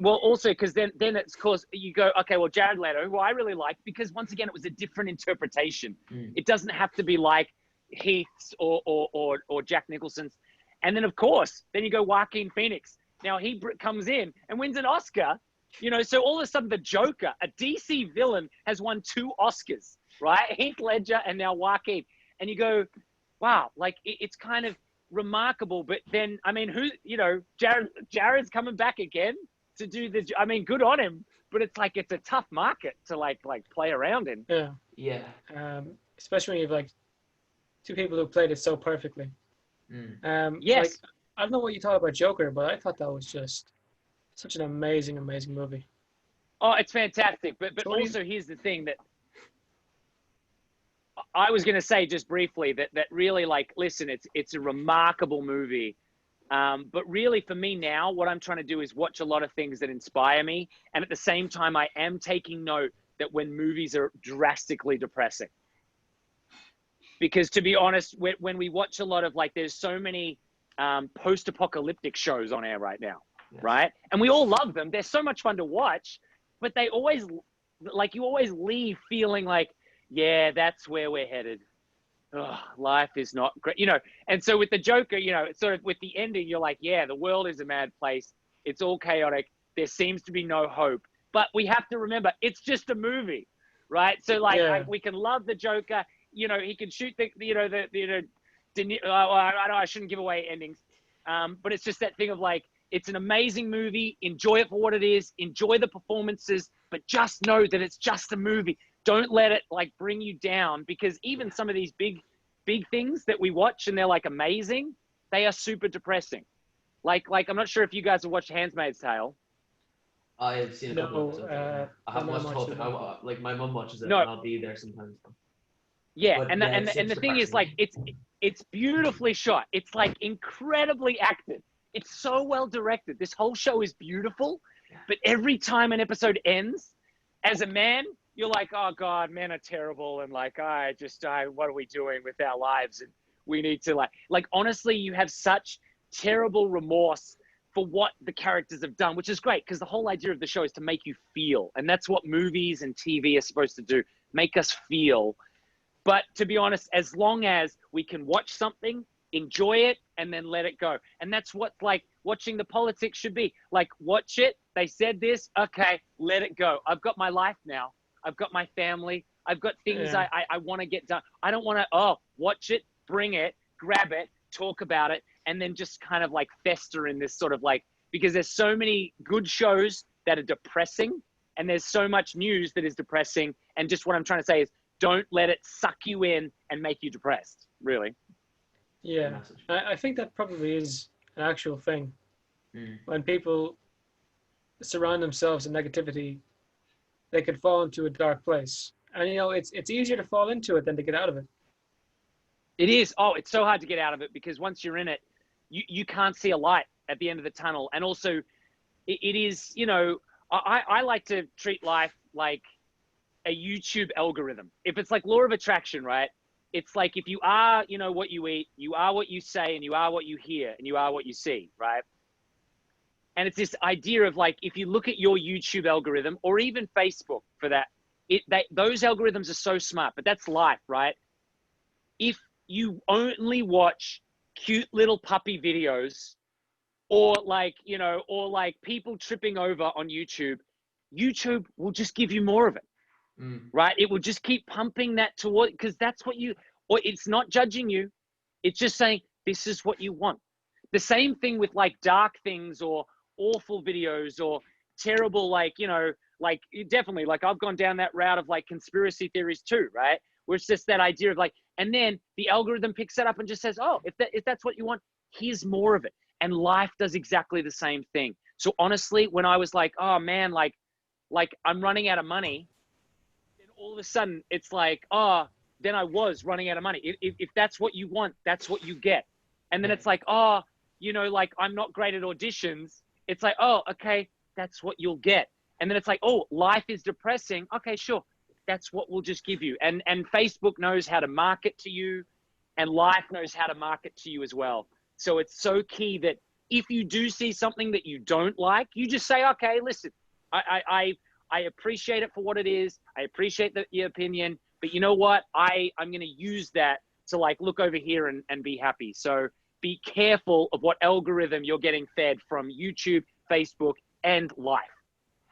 Well, also because then it's course you go, okay, well, Jared Leto, who I really like, because once again it was a different interpretation. It doesn't have to be like Heath's or Jack Nicholson's. And then of course, then you go Joaquin Phoenix. Now he comes in and wins an Oscar. So all of a sudden the Joker, a DC villain, has won 2 Oscars, right? Heath Ledger and now Joaquin. And you go, wow, like it's kind of remarkable. But then, I mean, Jared's coming back again to do I mean, good on him, but it's like, it's a tough market to like play around in. Yeah. Yeah. Especially when you have like 2 people who played it so perfectly. Yes. Like, I don't know what you thought about Joker, but I thought that was just such an amazing, amazing movie. Oh, it's fantastic. But also here's the thing that I was going to say just briefly that really, like, listen, it's a remarkable movie. But really for me now, what I'm trying to do is watch a lot of things that inspire me. And at the same time, I am taking note that when movies are drastically depressing. Because to be honest, when we watch a lot of, like, there's so many post-apocalyptic shows on air right now, right? And we all love them. They're so much fun to watch, but they always, like, you always leave feeling like, yeah, that's where we're headed. life is not great, you know. And so with the Joker, you know, sort of with the ending, you're like, yeah, the world is a mad place. It's all chaotic. There seems to be no hope. But we have to remember, it's just a movie, right? So like, Yeah. we can love the Joker. You know, he can shoot I shouldn't give away endings. But it's just that thing of like, it's an amazing movie. Enjoy it for what it is. Enjoy the performances, but just know that it's just a movie. Don't let it like bring you down, because even some of these big things that we watch and they're like amazing, they are super depressing. Like I'm not sure if you guys have watched Handmaid's Tale. I have seen a couple of No, episodes. I haven't my watched mom the whole watches thing. it. Like my mum watches it, No. and I'll be there sometimes. Yeah, But and yeah, the thing is, depressing. like, it's beautifully shot. It's like incredibly acted. It's so well directed. This whole show is beautiful, but every time an episode ends, as a man, you're like, oh God, men are terrible, and like, what are we doing with our lives? And we need to like honestly, you have such terrible remorse for what the characters have done, which is great, because the whole idea of the show is to make you feel, and that's what movies and TV are supposed to do, make us feel. But to be honest, as long as we can watch something, enjoy it, and then let it go. And that's what like watching the politics should be. Like, watch it. They said this. Okay, let it go. I've got my life now. I've got my family. I've got things Yeah. I want to get done. I don't want to, watch it, bring it, grab it, talk about it, and then just kind of like fester in this sort of like, because there's so many good shows that are depressing, and there's so much news that is depressing. And just what I'm trying to say is, don't let it suck you in and make you depressed, really. Yeah, Message. I think that probably is an actual thing. When people surround themselves in negativity, they could fall into a dark place. And you know, it's easier to fall into it than to get out of it. It is. Oh, it's so hard to get out of it, because once you're in it, you can't see a light at the end of the tunnel. And also, it is, you know, I like to treat life like a YouTube algorithm. If it's like law of attraction, right? It's like, if you are, you know, what you eat, you are what you say, and you are what you hear, and you are what you see, right? And it's this idea of like, if you look at your YouTube algorithm, or even Facebook for that, those algorithms are so smart, but that's life, right? If you only watch cute little puppy videos, or like, you know, or like people tripping over on YouTube, YouTube will just give you more of it. Right? It will just keep pumping that toward, because that's what or it's not judging you. It's just saying, this is what you want. The same thing with like dark things, or awful videos, or terrible, like, you know, like definitely, like I've gone down that route of like conspiracy theories too, right? Where it's just that idea of like, and then the algorithm picks it up and just says, oh, if that's what you want, here's more of it. And life does exactly the same thing. So honestly, when I was like, oh man, like I'm running out of money, all of a sudden it's like, then I was running out of money. If that's what you want, that's what you get. And then it's like, you know, like I'm not great at auditions. It's like, oh, okay, that's what you'll get. And then it's like, oh, life is depressing. Okay, sure. That's what we'll just give you. And Facebook knows how to market to you, and life knows how to market to you as well. So it's so key that if you do see something that you don't like, you just say, okay, listen, I appreciate it for what it is. I appreciate your opinion, but you know what? I'm going to use that to like look over here and be happy. So be careful of what algorithm you're getting fed from YouTube, Facebook, and life.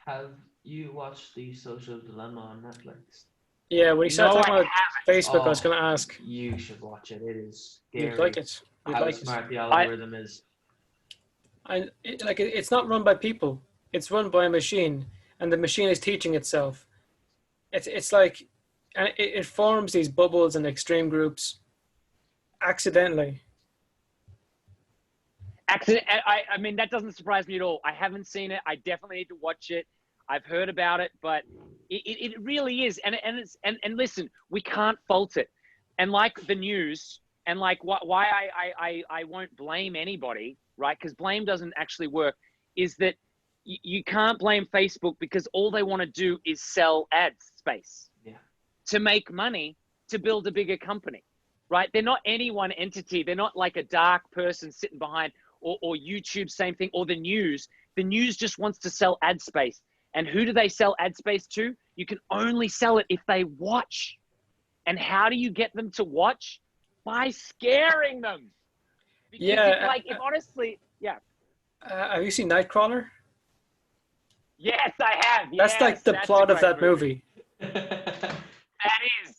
Have you watched The Social Dilemma on Netflix? Yeah, when you started No, talking I about Facebook, I was going to ask. You should watch it. It is scary. You'd like it. You'd How like smart it. the algorithm is. It's not run by people. It's run by a machine, and the machine is teaching itself. It's like, and it forms these bubbles and extreme groups accidentally. I mean, that doesn't surprise me at all. I haven't seen it. I definitely need to watch it. I've heard about it, but it really is. And listen, we can't fault it. And like the news, and like why I won't blame anybody, right? Because blame doesn't actually work, is that you can't blame Facebook, because all they want to do is sell ad space to make money, to build a bigger company, right? They're not any one entity. They're not like a dark person sitting behind, or YouTube, same thing, or the news. The news just wants to sell ad space. And who do they sell ad space to? You can only sell it if they watch. And how do you get them to watch? by scaring them. Because Yeah, if honestly, yeah. have you seen Nightcrawler? Yes, I have. That's like Yes, the that's plot a of great that movie. That is,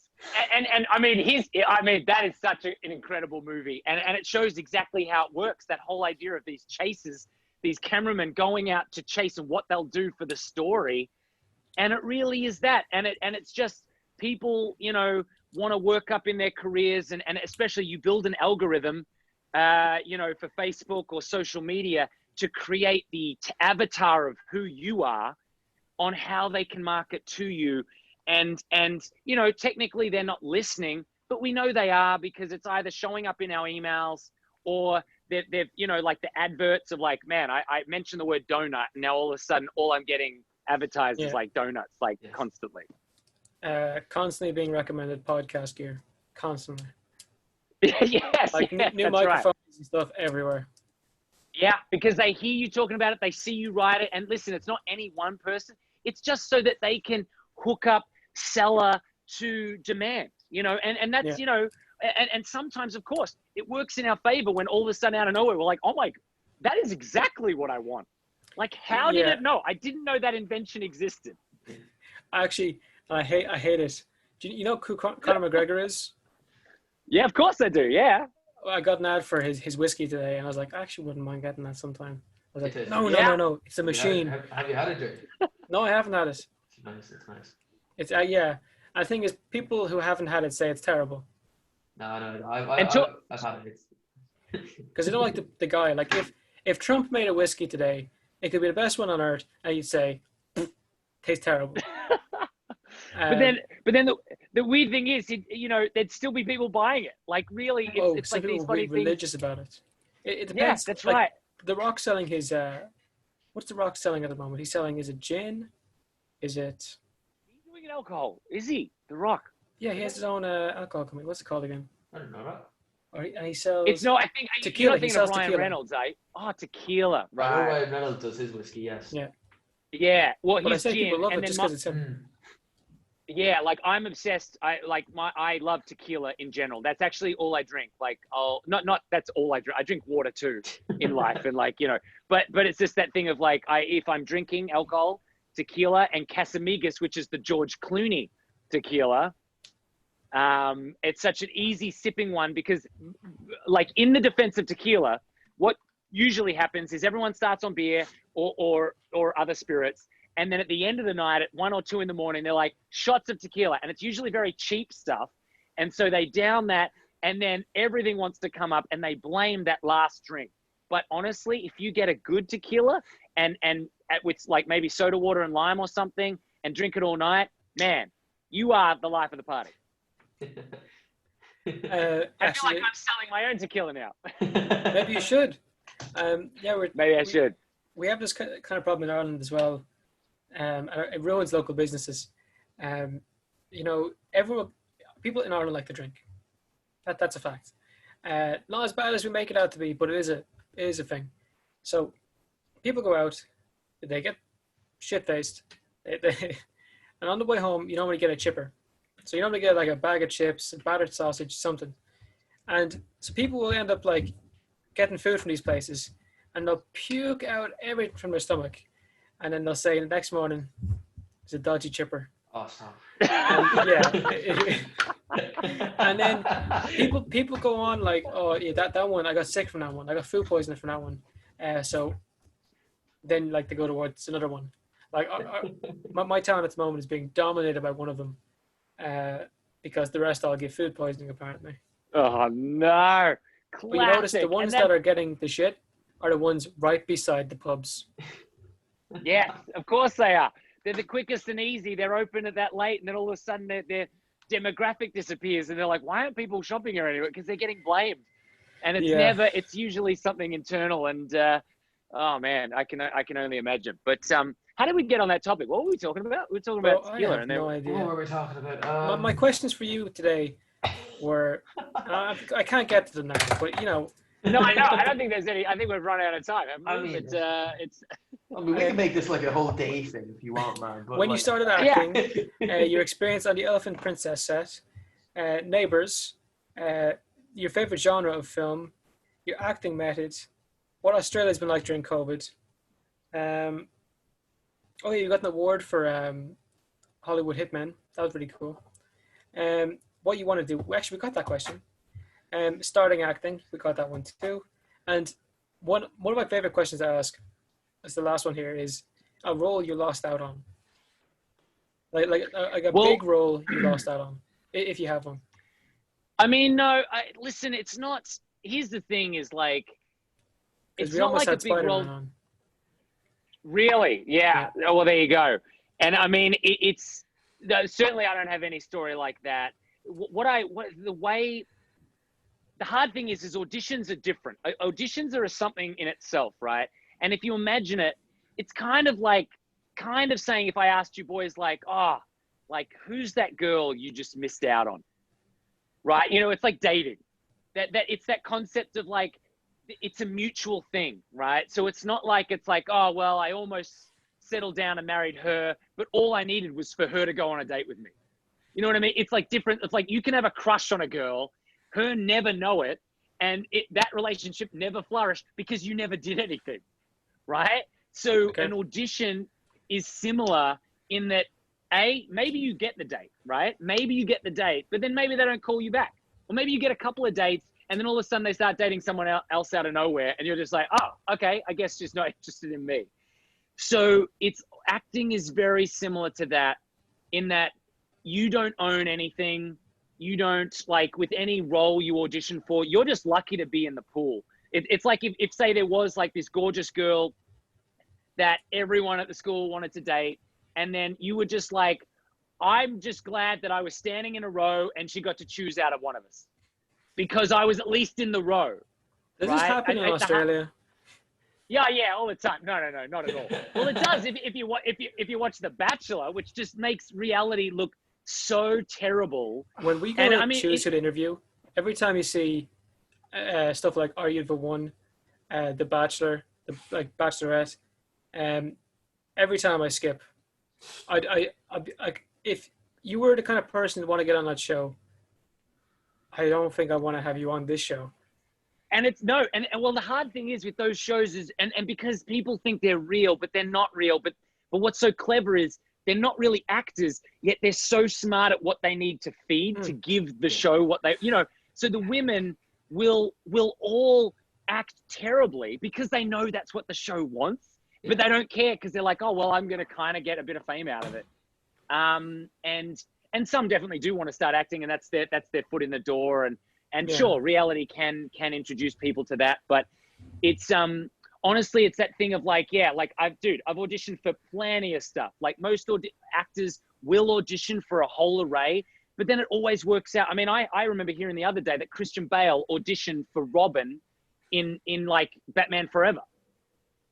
and I mean, that is such an incredible movie, and it shows exactly how it works. That whole idea of these chases, these cameramen going out to chase, and what they'll do for the story, and it really is that, and it's just people, you know, want to work up in their careers, and especially you build an algorithm, you know, for Facebook or social media to create the avatar of who you are, on how they can market to you. And you know, technically they're not listening, but we know they are, because it's either showing up in our emails, or they've you know, like the adverts of like, man, I mentioned the word donut, and now all of a sudden all I'm getting advertised is like donuts, like constantly. Constantly being recommended podcast gear, constantly. Yes, Like new microphones and stuff everywhere. Yeah, because they hear you talking about it, they see you write it, and listen, it's not any one person. It's just so that they can hook up seller to demand, you know, and that's, you know, and sometimes, of course, it works in our favor when all of a sudden out of nowhere, we're like, oh my, that is exactly what I want. Like, how did it know? I didn't know that invention existed. Actually, I hate it. Do you know who Conor McGregor is? Yeah, of course I do, yeah. I got an ad for his whiskey today, and I was like, I actually wouldn't mind getting that sometime. I was like, no, it's a machine. Have you had a drink? No, I haven't had it. It's nice. It's nice. It's I think it's people who haven't had it say it's terrible. No, I've had it. Because I don't like the guy. Like if Trump made a whiskey today, it could be the best one on earth, and you'd say, tastes terrible. But then the weird thing is, you know, there'd still be people buying it. Like, really, it's like these funny things. Religious about it. It depends. Yeah, that's like, right. The Rock selling his what's The Rock selling at the moment? He's selling, is it gin? Is it? He's doing an alcohol, is he? The Rock. Yeah, he has his own alcohol company. What's it called again? I don't know that. And he sells. It's not. I think tequila. You're thinking of Ryan Reynolds, eh? Oh, tequila. Right. I know Ryan Reynolds does his whiskey. Yes. Yeah. Yeah. Well, but he's I say gin, people love and it just because it's him. Yeah, like I'm obsessed. I love tequila in general. That's actually all I drink. Like not that's all I drink. I drink water too in life, and like, you know, but it's just that thing of like, if I'm drinking alcohol, tequila and Casamigos, which is the George Clooney tequila. It's such an easy sipping one, because like, in the defense of tequila, what usually happens is everyone starts on beer or other spirits. And then at the end of the night, at 1 or 2 in the morning, they're like, shots of tequila. And it's usually very cheap stuff. And so they down that, and then everything wants to come up, and they blame that last drink. But honestly, if you get a good tequila and with like maybe soda water and lime or something, and drink it all night, man, you are the life of the party. I feel like I'm selling my own tequila now. Maybe you should. Maybe I should. We have this kind of problem in Ireland as well. And it ruins local businesses. You know, people in Ireland like to drink. That's a fact. Not as bad as we make it out to be, but it is a thing. So people go out, they get shit-faced, and on the way home, you normally get a chipper. So you normally get like a bag of chips, a battered sausage, something. And so people will end up like getting food from these places, and they'll puke out everything from their stomach. And then they'll say the next morning, it's a dodgy chipper. Oh, stop. And then people go on like, oh yeah, that one, I got sick from that one. I got food poisoning from that one. So then like they go towards another one. Like my town at the moment is being dominated by one of them, because the rest all get food poisoning apparently. Oh no! Classic. But you notice the ones that are getting the shit are the ones right beside the pubs. Yes, of course they are. They're the quickest and easy. They're open at that late, and then all of a sudden their demographic disappears, and they're like, "Why aren't people shopping here anymore?" Because they're getting blamed, and it's usually something internal. And oh man, I can only imagine. But how did we get on that topic? What were we talking about? We were talking about tequila. I have no idea. What were we talking about? My questions for you today were, I can't get to them now, but you know. No, I know. I don't think there's any. I think we've run out of time. I mean, it's. I mean, we can make this like a whole day thing if you want, man. But when you started acting, your experience on the Elephant Princess set, Neighbours, your favorite genre of film, your acting methods, what Australia's been like during COVID. Um, oh yeah, you got an award for Hollywood Hitmen. That was really cool. What you want to do? Actually, we got that question. Starting acting, we got that one too. And one of my favorite questions to ask, is the last one here, is a role you lost out on. Like a Well, big role you lost out on, if you have one. I mean, no, listen, it's not, here's the thing is like, Because it's we not almost like a had big Spider-Man role. on. Really? Yeah. Yeah. Well, there you go. And I mean, it's no, certainly I don't have any story like that. The hard thing is auditions are different. Auditions are something in itself, right? And if you imagine it, it's kind of saying, if I asked you boys like, like who's that girl you just missed out on? Right? You know, it's like dating. That it's that concept of like, it's a mutual thing, right? So it's not like, it's like, oh, well, I almost settled down and married her, but all I needed was for her to go on a date with me. You know what I mean? It's like different. It's like you can have a crush on a girl, her never know it, and that relationship never flourished because you never did anything, right? So Okay. an audition is similar in that, maybe you get the date, right? Maybe you get the date, but then maybe they don't call you back. Or maybe you get a couple of dates and then all of a sudden they start dating someone else out of nowhere and you're just like, oh, okay, I guess she's not interested in me. So acting is very similar to that, in that you don't own anything. You don't, like, with any role you audition for, you're just lucky to be in the pool. It's like if say there was like this gorgeous girl that everyone at the school wanted to date, and then you were just like, I'm just glad that I was standing in a row and she got to choose out of one of us because I was at least in the row. Does right? this happen in Australia? Yeah, all the time. No, not at all. Well, it does if you watch The Bachelor, which just makes reality look so terrible. When we go to choose an interview, every time you see stuff like Are You the One, The Bachelor, like Bachelorette, every time I skip. I if you were the kind of person to want to get on that show, I don't think I want to have you on this show. And it's no, and well, the hard thing is with those shows is, and because people think they're real, but they're not real. But what's so clever is they're not really actors, yet they're so smart at what they need to feed to give the show what they, so the women will all act terribly because they know that's what the show wants, but they don't care because they're like, oh, well, I'm going to kind of get a bit of fame out of it. And some definitely do want to start acting, and that's their foot in the door. And sure, reality can introduce people to that, but it's honestly, it's that thing of like, I've auditioned for plenty of stuff. Like most actors will audition for a whole array, but then it always works out. I mean, I remember hearing the other day that Christian Bale auditioned for Robin in like Batman Forever.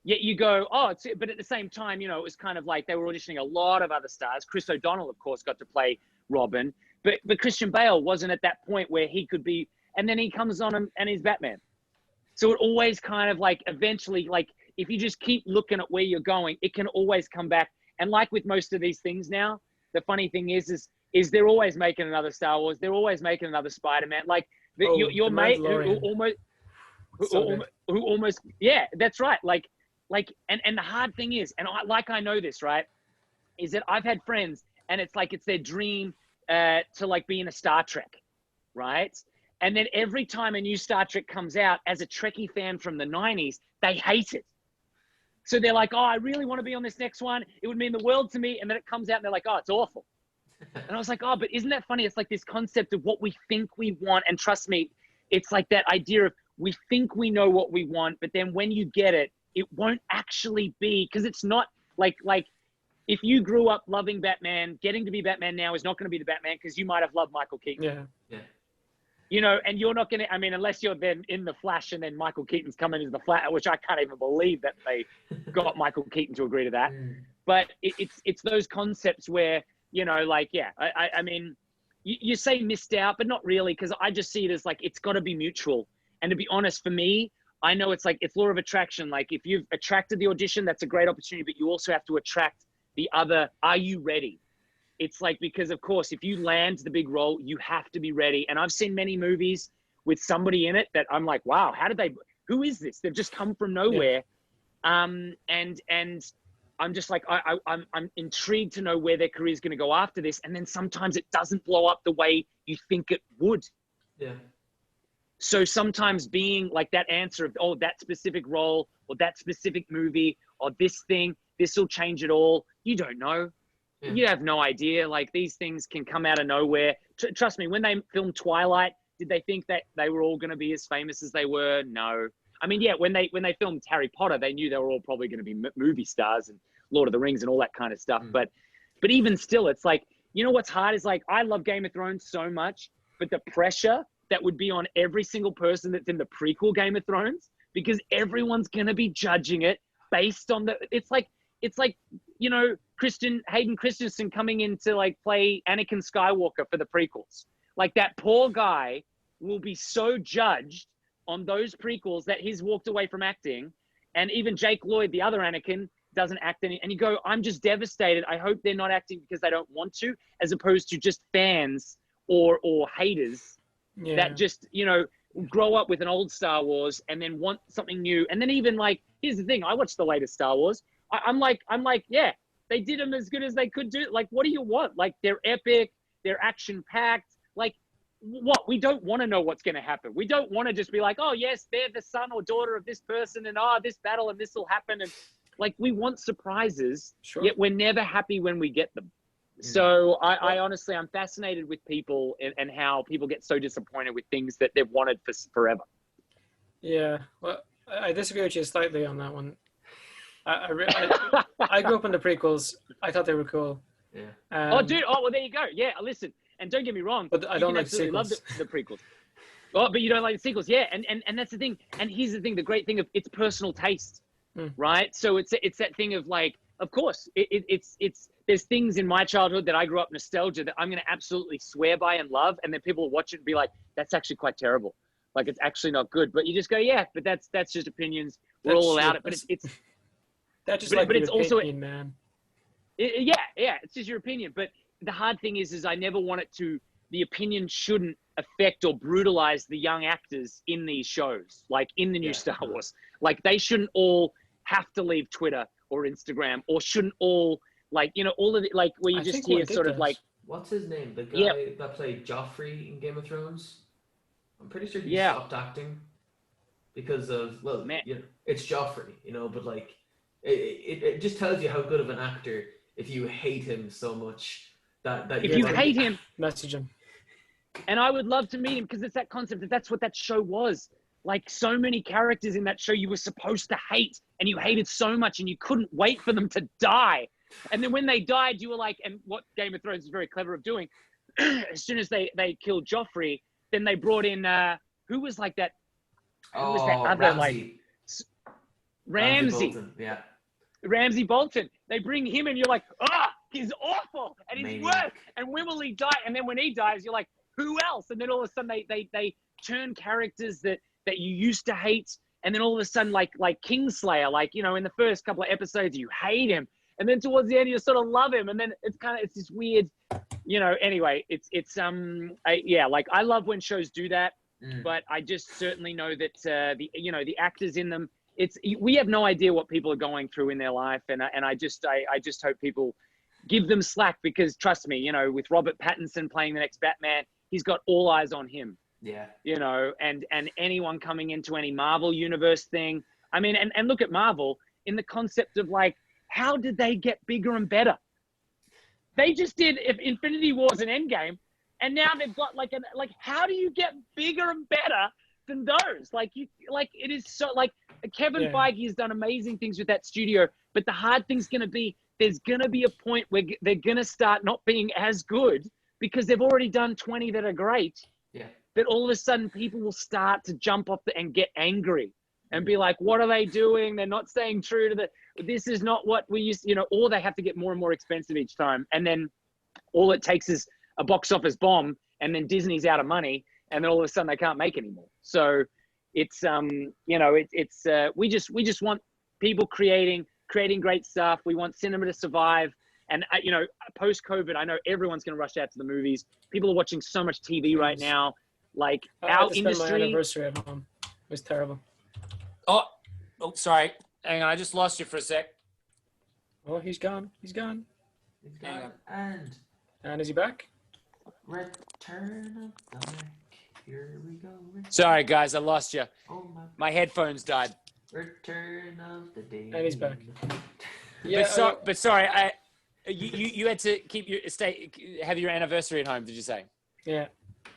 Yet you go, but at the same time, it was kind of like they were auditioning a lot of other stars. Chris O'Donnell, of course, got to play Robin, but Christian Bale wasn't at that point where he could be, and then he comes on and he's Batman. So it always kind of like eventually, like if you just keep looking at where you're going, it can always come back. And like with most of these things now, the funny thing is they're always making another Star Wars. They're always making another Spider-Man. Like your mate who almost, yeah, that's right. Like, and the hard thing is, and I know this, right, is that I've had friends and it's like, it's their dream to like be in a Star Trek, right? And then every time a new Star Trek comes out, as a Trekkie fan from the 90s, they hate it. So they're like, oh, I really want to be on this next one. It would mean the world to me. And then it comes out and they're like, oh, it's awful. And I was like, oh, but isn't that funny? It's like this concept of what we think we want. And trust me, it's like that idea of we think we know what we want, but then when you get it, it won't actually be, because it's not like if you grew up loving Batman, getting to be Batman now is not going to be the Batman because you might have loved Michael Keaton. Yeah. And you're not going to, I mean, unless you're then in the Flash and then Michael Keaton's coming as the Flash, which I can't even believe that they got Michael Keaton to agree to that. But it's those concepts where, I mean, you say missed out, but not really, because I just see it as like, it's got to be mutual. And to be honest, for me, I know it's like, it's law of attraction. Like if you've attracted the audition, that's a great opportunity, but you also have to attract the other. Are you ready? It's like, because of course, if you land the big role, you have to be ready. And I've seen many movies with somebody in it that I'm like, wow, who is this? They've just come from nowhere. And I'm just like, I'm intrigued to know where their career is going to go after this. And then sometimes it doesn't blow up the way you think it would. Yeah. So sometimes being like that answer of, oh, that specific role or that specific movie or this thing, this will change it all. You don't know. Yeah. You have no idea. Like, these things can come out of nowhere. Trust me, when they filmed Twilight, did they think that they were all going to be as famous as they were? No. I mean, yeah, when they filmed Harry Potter, they knew they were all probably going to be movie stars and Lord of the Rings and all that kind of stuff. But even still, it's like, you know what's hard is, like, I love Game of Thrones so much, but the pressure that would be on every single person that's in the prequel Game of Thrones, because everyone's going to be judging it based on it's like, you know, Hayden Christensen coming in to like play Anakin Skywalker for the prequels. Like, that poor guy will be so judged on those prequels that he's walked away from acting. And even Jake Lloyd, the other Anakin, doesn't act any, and you go, I'm just devastated. I hope they're not acting because they don't want to, as opposed to just fans or haters that just, you know, grow up with an old Star Wars and then want something new. And then even like, here's the thing, I watched the latest Star Wars. I'm like, yeah, they did them as good as they could do. Like, what do you want? Like, they're epic, they're action packed. Like, what? We don't want to know what's going to happen. We don't want to just be like, oh yes, they're the son or daughter of this person, and this battle and this will happen. And like, we want surprises, yet we're never happy when we get them. So I honestly, I'm fascinated with people and how people get so disappointed with things that they've wanted for forever. Yeah, well, I disagree with you slightly on that one. I grew up in the prequels. I thought they were cool. Yeah. Well, there you go. Yeah, listen, and don't get me wrong, but I don't like absolutely sequels. Love the prequels. Oh, but you don't like the sequels, yeah. And that's the thing. And here's the thing: the great thing of it's personal taste, right? So it's that thing of like, of course, it's there's things in my childhood that I grew up nostalgia that I'm going to absolutely swear by and love, and then people will watch it and be like, that's actually quite terrible. Like, it's actually not good. But you just go, yeah, but that's just opinions. We're all allowed it. But it's that's just but it's also man. Yeah, it's just your opinion. But the hard thing is I never want it to. The opinion shouldn't affect or brutalize the young actors in these shows, like in the new Star Wars. Like, they shouldn't all have to leave Twitter or Instagram, or shouldn't all, like, you know, all of it, like, where you just hear sort of like, what's his name? The guy that played Joffrey in Game of Thrones. I'm pretty sure he stopped acting because of, well, you know, it's Joffrey, you know, but like, it just tells you how good of an actor if you hate him so much that if you hate him, message him. And I would love to meet him, because it's that concept that's what that show was. Like, so many characters in that show you were supposed to hate, and you hated so much, and you couldn't wait for them to die. And then when they died, you were like, and what Game of Thrones is very clever of doing, as soon as they killed Joffrey, then they brought in, who was like that? Who was that other, Ramsay. like, Ramsay. Bolton, yeah. Ramsay Bolton. They bring him in, you're like, he's awful, and he's worse. And when will he die? And then when he dies, you're like, who else? And then all of a sudden they turn characters that you used to hate, and then all of a sudden, like Kingslayer, like, you know, in the first couple of episodes you hate him, and then towards the end you sort of love him, and then it's this weird, you know. Anyway, like, I love when shows do that, but I just certainly know that the actors in them, we have no idea what people are going through in their life, and I just hope people give them slack, because trust me, you know, with Robert Pattinson playing the next Batman, he's got all eyes on him. Yeah. You know, and anyone coming into any Marvel universe thing. I mean, and look at Marvel in the concept of, like, how did they get bigger and better? They just did Infinity Wars and Endgame, and now they've got like how do you get bigger and better than those? Like, it is so, like, Kevin Feige has done amazing things with that studio, but the hard thing's going to be, there's going to be a point where they're going to start not being as good because they've already done 20 that are great. Yeah. But all of a sudden people will start to jump off and get angry and be like, what are they doing? They're not staying true to this is not what we used, you know, or they have to get more and more expensive each time. And then all it takes is a box office bomb, and then Disney's out of money, and then all of a sudden they can't make anymore. So it's, you know, we just want people creating great stuff. We want cinema to survive. And, you know, post-COVID, I know everyone's going to rush out to the movies. People are watching so much TV right now. Like I had our to spend my industry. anniversary at home. It was terrible. Oh, sorry. Hang on, I just lost you for a sec. Oh, he's gone. He's gone. It's Hang gone. on. And is he back? Return of the Mac. Here we go. Sorry, guys, I lost you. Oh My headphones died. Return of the day. And he's back. But sorry, you had to keep have your anniversary at home. Did you say? Yeah,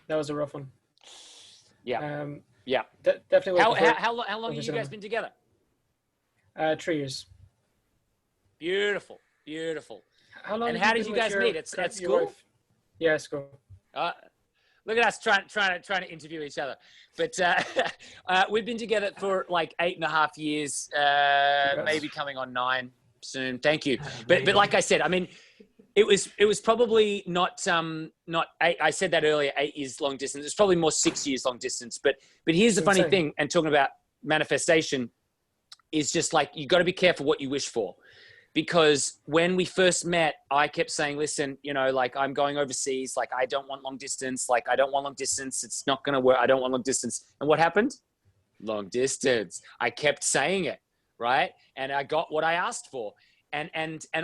that was a rough one. Yeah. Yeah. Definitely. How long have you guys been together? 3 years. Beautiful. How long? And how did you guys meet? At school? Wife? Yeah, school. Look at us trying to interview each other. But we've been together for like 8.5 years, maybe coming on 9 soon. Thank you. But like I said, I mean, it was probably not 8. I said that earlier, 8 years long distance. It's probably more 6 years long distance. But here's the funny thing, and talking about manifestation, is just like, you got to be careful what you wish for. Because when we first met, I kept saying, listen, you know, like, I'm going overseas. Like, I don't want long distance. Like, I don't want long distance. It's not going to work. I don't want long distance. And what happened? Long distance. I kept saying it, right? And I got what I asked for. And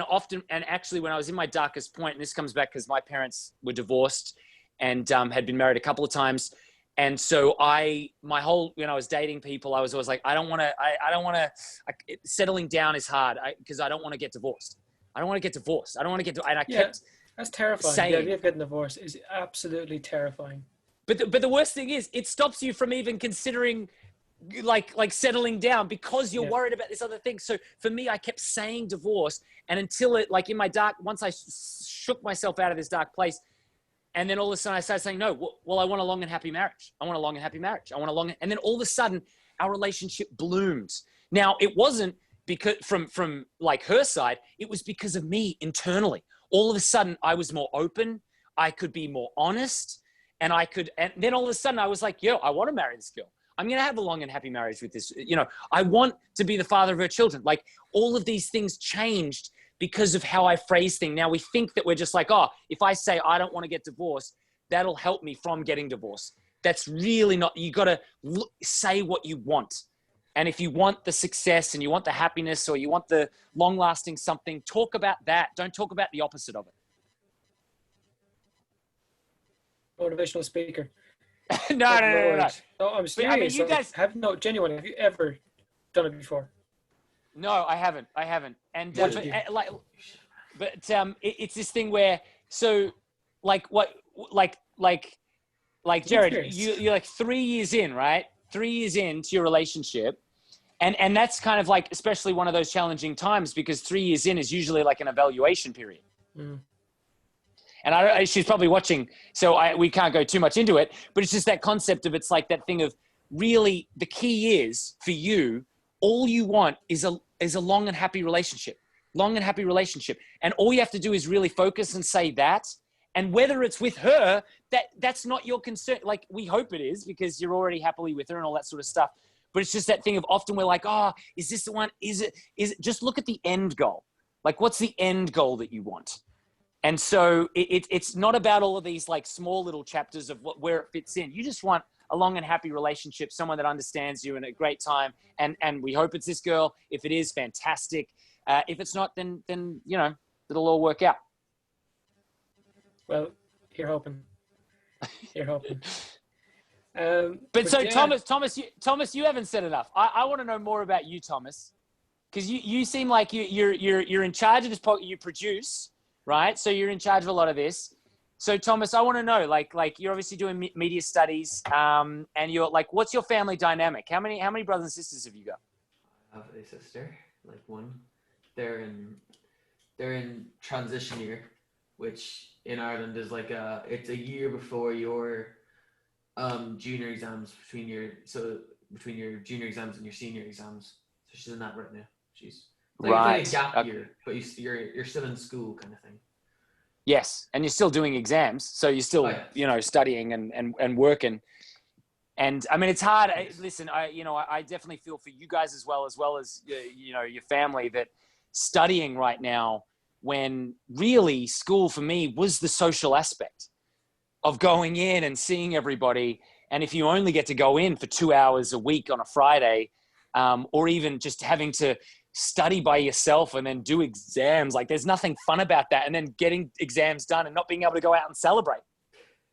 often, and actually when I was in my darkest point, and this comes back because my parents were divorced and had been married a couple of times. And so my whole, when I was dating people, I was always like, I don't want to, settling down is hard because I don't want to get divorced. I don't want to get divorced. And I kept that's terrifying. saying, the idea of getting divorced is absolutely terrifying. But the worst thing is, it stops you from even considering like settling down because you're worried about this other thing. So for me, I kept saying divorce, and until it, like, in my once I shook myself out of this dark place, and then all of a sudden I started saying, no, well, I want a long and happy marriage. I want a long and happy marriage. And then all of a sudden our relationship bloomed. Now, it wasn't because from like her side, it was because of me internally. All of a sudden I was more open. I could be more honest, and then all of a sudden I was like, yo, I want to marry this girl. I'm going to have a long and happy marriage with this. You know, I want to be the father of her children. Like, all of these things changed because of how I phrase things. Now we think that we're just like, oh, if I say I don't want to get divorced, that'll help me from getting divorced. That's really not. You got to say what you want. And if you want the success and you want the happiness or you want the long lasting something, talk about that. Don't talk about the opposite of it. Motivational speaker. No. No, I'm serious. I mean, you guys genuinely, have you ever done it before? No, I haven't. And it's this thing where, so like Jared, you're like 3 years in, right? 3 years into your relationship. And that's kind of like, especially one of those challenging times, because 3 years in is usually like an evaluation period. Mm. And she's probably watching, so we can't go too much into it, but it's just that concept of, it's like that thing of, really the key is for you, all you want is a long and happy relationship. And all you have to do is really focus and say that. And whether it's with her, that's not your concern. Like, we hope it is, because you're already happily with her and all that sort of stuff. But it's just that thing of, often we're like, oh, is this the one? Is it? Just look at the end goal. Like, what's the end goal that you want? And so it's not about all of these like small little chapters of where it fits in. You just want a long and happy relationship, someone that understands you, and a great time. And we hope it's this girl. If it is, fantastic. If it's not, then you know, it'll all work out. Well, you're hoping. But so yeah. Thomas, you haven't said enough. I want to know more about you, Thomas, because you seem like you're in charge of this. You produce, right? So you're in charge of a lot of this. So Thomas, I want to know, like you're obviously doing media studies, and you're like, what's your family dynamic? How many brothers and sisters have you got? I have a sister, like one. They're in transition year, which in Ireland is like it's a year before your junior exams, between your junior exams and your senior exams. So she's in that right now. She's like right. A gap year, but you're still in school, kind of thing. Yes, and you're still doing exams, so you're still you know, studying and working. And I mean, it's hard. Listen, I definitely feel for you guys as well as you know, your family, that studying right now, when really school for me was the social aspect of going in and seeing everybody. And if you only get to go in for 2 hours a week on a Friday, or even just having to study by yourself and then do exams, like there's nothing fun about that. And then getting exams done and not being able to go out and celebrate.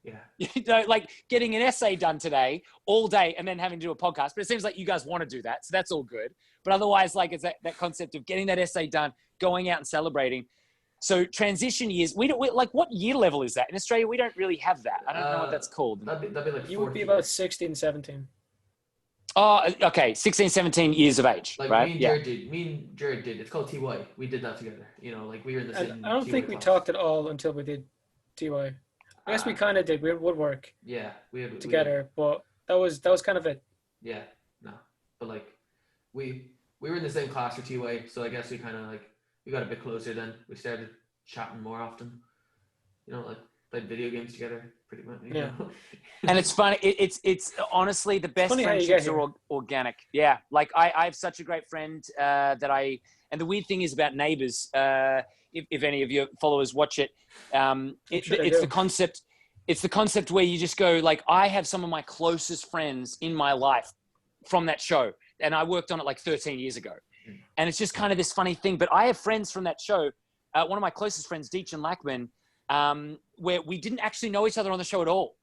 Yeah. You know, like getting an essay done today all day and then having to do a podcast. But it seems like you guys want to do that. So that's all good. But otherwise, like it's that concept of getting that essay done, going out and celebrating. So transition years, we like what year level is that? In Australia, we don't really have that. I don't know what that's called. That'd be like You would be about 16, 17. Oh, okay. 16, 17 years of age, like right? me and Jared did. It's called TY. We did that together. You know, like we were in the same. I don't think we class. talked at all until we did TY. I guess we kind of did. We had woodwork Yeah, together, but that was kind of it. Yeah, no, but like we were in the same class for TY, so I guess we kind of like we got a bit closer then. We started chatting more often. You know, like played video games together, pretty much. You Yeah. know? And it's funny. It's honestly the best funny how you friendships get are organic. Yeah. Like I have such a great friend and the weird thing is about Neighbours, if any of your followers watch it, it's the concept. It's the concept where you just go like, I have some of my closest friends in my life from that show. And I worked on it like 13 years ago. And it's just kind of this funny thing, but I have friends from that show. One of my closest friends, Deech and Lackman, where we didn't actually know each other on the show at all.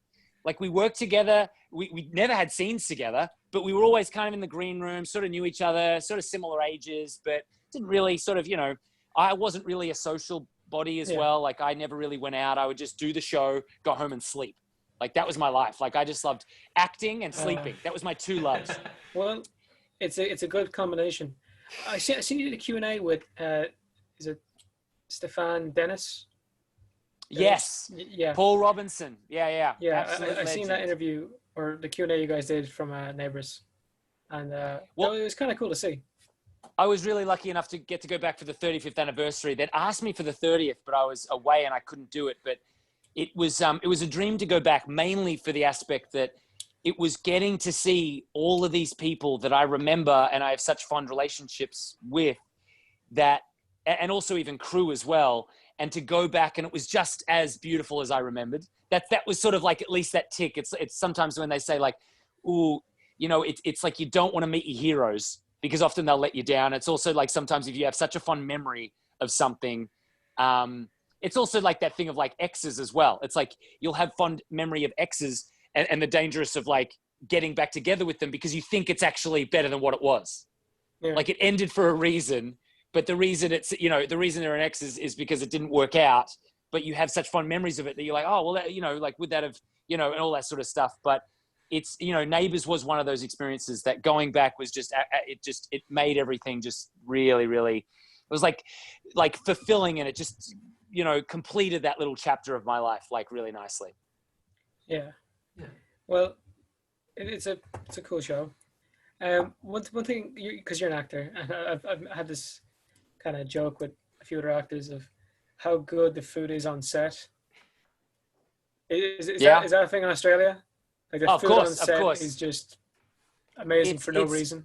Like we worked together, we never had scenes together, but we were always kind of in the green room, sort of knew each other, sort of similar ages, but didn't really sort of, you know, I wasn't really a social body as well. Like I never really went out. I would just do the show, go home and sleep. Like that was my life. Like I just loved acting and sleeping. That was my two loves. Well, it's a good combination. I seen you did a Q&A with, is it Stefan Dennis? Yes. Yeah. Paul Robinson. Yeah. Yeah, Absolute I seen that legend. interview or the Q&A you guys did from Neighbours. And well, it was kind of cool to see. I was really lucky enough to get to go back for the 35th anniversary. They'd asked me for the 30th, but I was away and I couldn't do it. But it was a dream to go back, mainly for the aspect that it was getting to see all of these people that I remember and I have such fond relationships with, that, and also even crew as well. And to go back and it was just as beautiful as I remembered. That was sort of like at least that tick. It's sometimes when they say like, ooh, you know, it's like you don't want to meet your heroes because often they'll let you down. It's also like sometimes if you have such a fond memory of something, it's also like that thing of like exes as well. It's like you'll have fond memory of exes and the dangerous of like getting back together with them because you think it's actually better than what it was. Yeah. Like it ended for a reason, but the reason it's, you know, the reason they're an ex is because it didn't work out, but you have such fond memories of it that you're like, oh, well, that, you know, like would that have, you know, and all that sort of stuff. But it's, you know, Neighbours was one of those experiences that going back was just, it made everything just really, really, it was like fulfilling, and it just, you know, completed that little chapter of my life, like really nicely. Yeah. Well, it's a cool show. One thing, because you're an actor, and I've had this kind of joke with a few other actors of how good the food is on set. Is that a thing in Australia? Like the food on set is just amazing for no reason.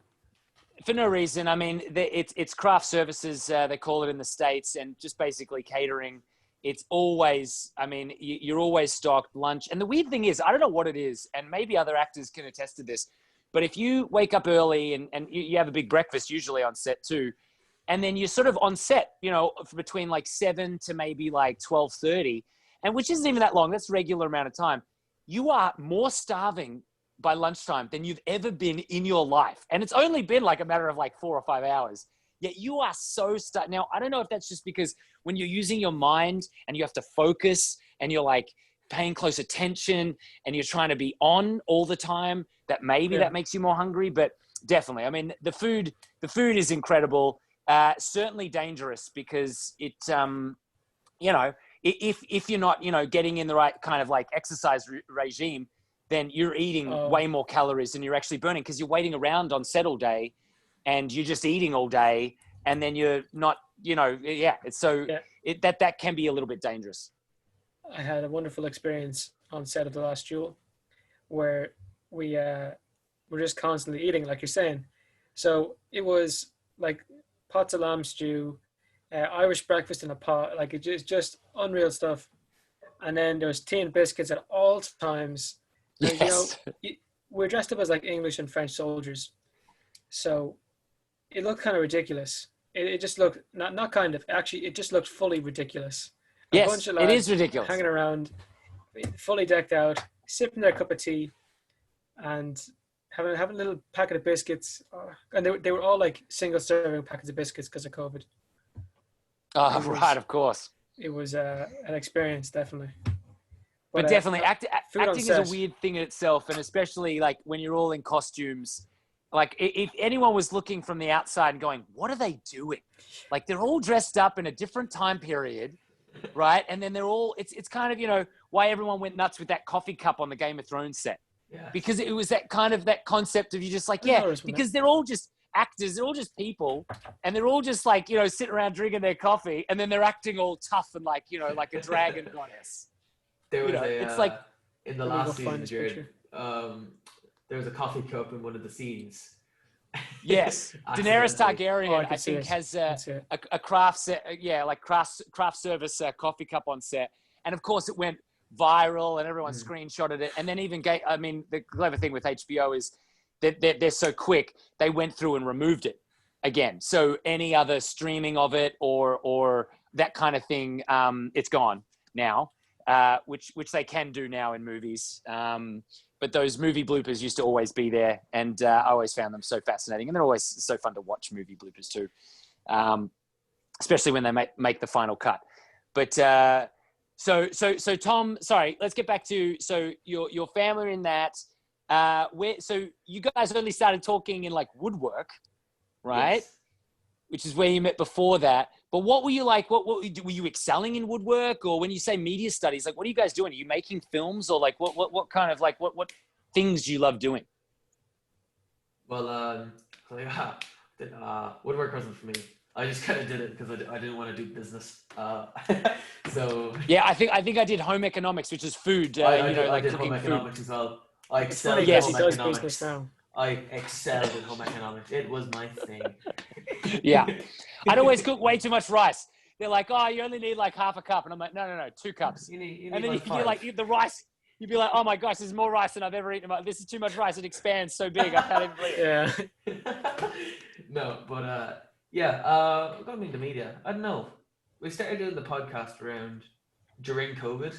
For no reason. I mean, it's craft services, they call it in the States, and just basically catering. It's always, I mean, you're always stocked lunch. And the weird thing is, I don't know what it is, and maybe other actors can attest to this, but if you wake up early and you have a big breakfast usually on set too, and then you're sort of on set, you know, between like 7 to maybe like 12:30, and which isn't even that long, that's a regular amount of time, you are more starving by lunchtime than you've ever been in your life. And it's only been like a matter of like 4 or 5 hours. Yet you are so starved. Now, I don't know if that's just because when you're using your mind and you have to focus and you're like paying close attention and you're trying to be on all the time, that maybe that makes you more hungry. But definitely, I mean, the food is incredible. Certainly dangerous because it, you know, if you're not, you know, getting in the right kind of like exercise regime, then you're eating way more calories than you're actually burning because you're waiting around on set all day and you're just eating all day, and then you're not, you know, it's so that can be a little bit dangerous. I had a wonderful experience on set of The Last Duel where we were just constantly eating, like you're saying. So it was like pots of lamb stew, Irish breakfast in a pot, like it's just unreal stuff. And then there was tea and biscuits at all times. And, you know, we're dressed up as like English and French soldiers, so it looked kind of ridiculous. It just looked not kind of actually. It just looked fully ridiculous. A Yes, bunch of it lads is ridiculous. hanging around, fully decked out, sipping their cup of tea, and having a little packet of biscuits. And they were all like single serving packets of biscuits because of COVID. Oh, It was- right, of course. It was an experience, definitely. But definitely, food on acting is a set. weird thing in itself, and especially like when you're all in costumes. Like if anyone was looking from the outside and going, "What are they doing?" Like they're all dressed up in a different time period, right? And then they're all. It's kind of, you know, why everyone went nuts with that coffee cup on the Game of Thrones set, Yeah. because it was that kind of that concept of you just like, I yeah, noticed when because they're all just actors, they're all just people, and they're all just like, you know, sitting around drinking their coffee, and then they're acting all tough and like, you know, like a dragon goddess. There was You know, a it's like- in the Let me go last find season, this Jared. picture. There was a coffee cup in one of the scenes. Yes, Daenerys Accidentally. Targaryen, Oh, I I can see think, it. has That's it. a craft set, like craft service coffee cup on set, and of course it went viral and everyone screenshotted it, and then even I mean, the clever thing with HBO is that they're so quick, they went through and removed it again. So any other streaming of it or that kind of thing, it's gone now, which they can do now in movies. But those movie bloopers used to always be there, and I always found them so fascinating, and they're always so fun to watch, movie bloopers too, especially when they make the final cut. But so Tom, sorry, let's get back to your family in that. So you guys only started talking in like woodwork, right? Yes. Which is where you met before that. But what were you like? What were you excelling in woodwork, or when you say media studies, like what are you guys doing? Are you making films, or like what kind of like what things do you love doing? Well, woodwork wasn't for me. I just kind of did it because I didn't want to do business. So Yeah, I think I did home economics, which is food. I you know, like did cooking home food. economics as well. I It's excelled funny in Yes, because home he does economics. business now. I excelled in home economics. It was my thing. Yeah, I'd always cook way too much rice. They're like, "Oh, you only need like half a cup," and I'm like, "No, 2 cups." You need And then like you're like, the rice. You'd be like, "Oh my gosh, there's more rice than I've ever eaten. This is too much rice. It expands so big. I can't even believe it." Yeah. No, but going into media, I don't know. We started doing the podcast during COVID,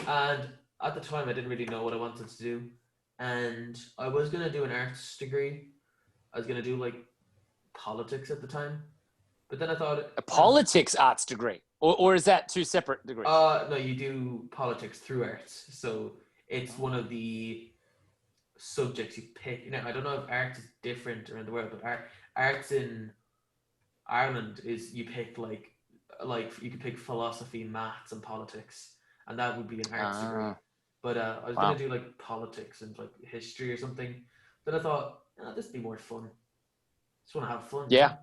and at the time I didn't really know what I wanted to do, and I was gonna do an arts degree. I was gonna do like politics at the time, but then I thought A politics arts degree, or is that 2 separate degrees? no, you do politics through arts, so it's one of the subjects you pick. You know, I don't know if arts is different around the world, but arts in Ireland is you pick like you could pick philosophy, maths, and politics, and that would be an arts degree. But I was Wow. gonna do like politics and like history or something. Then I thought, this would be more fun. Just want to have fun. Yeah.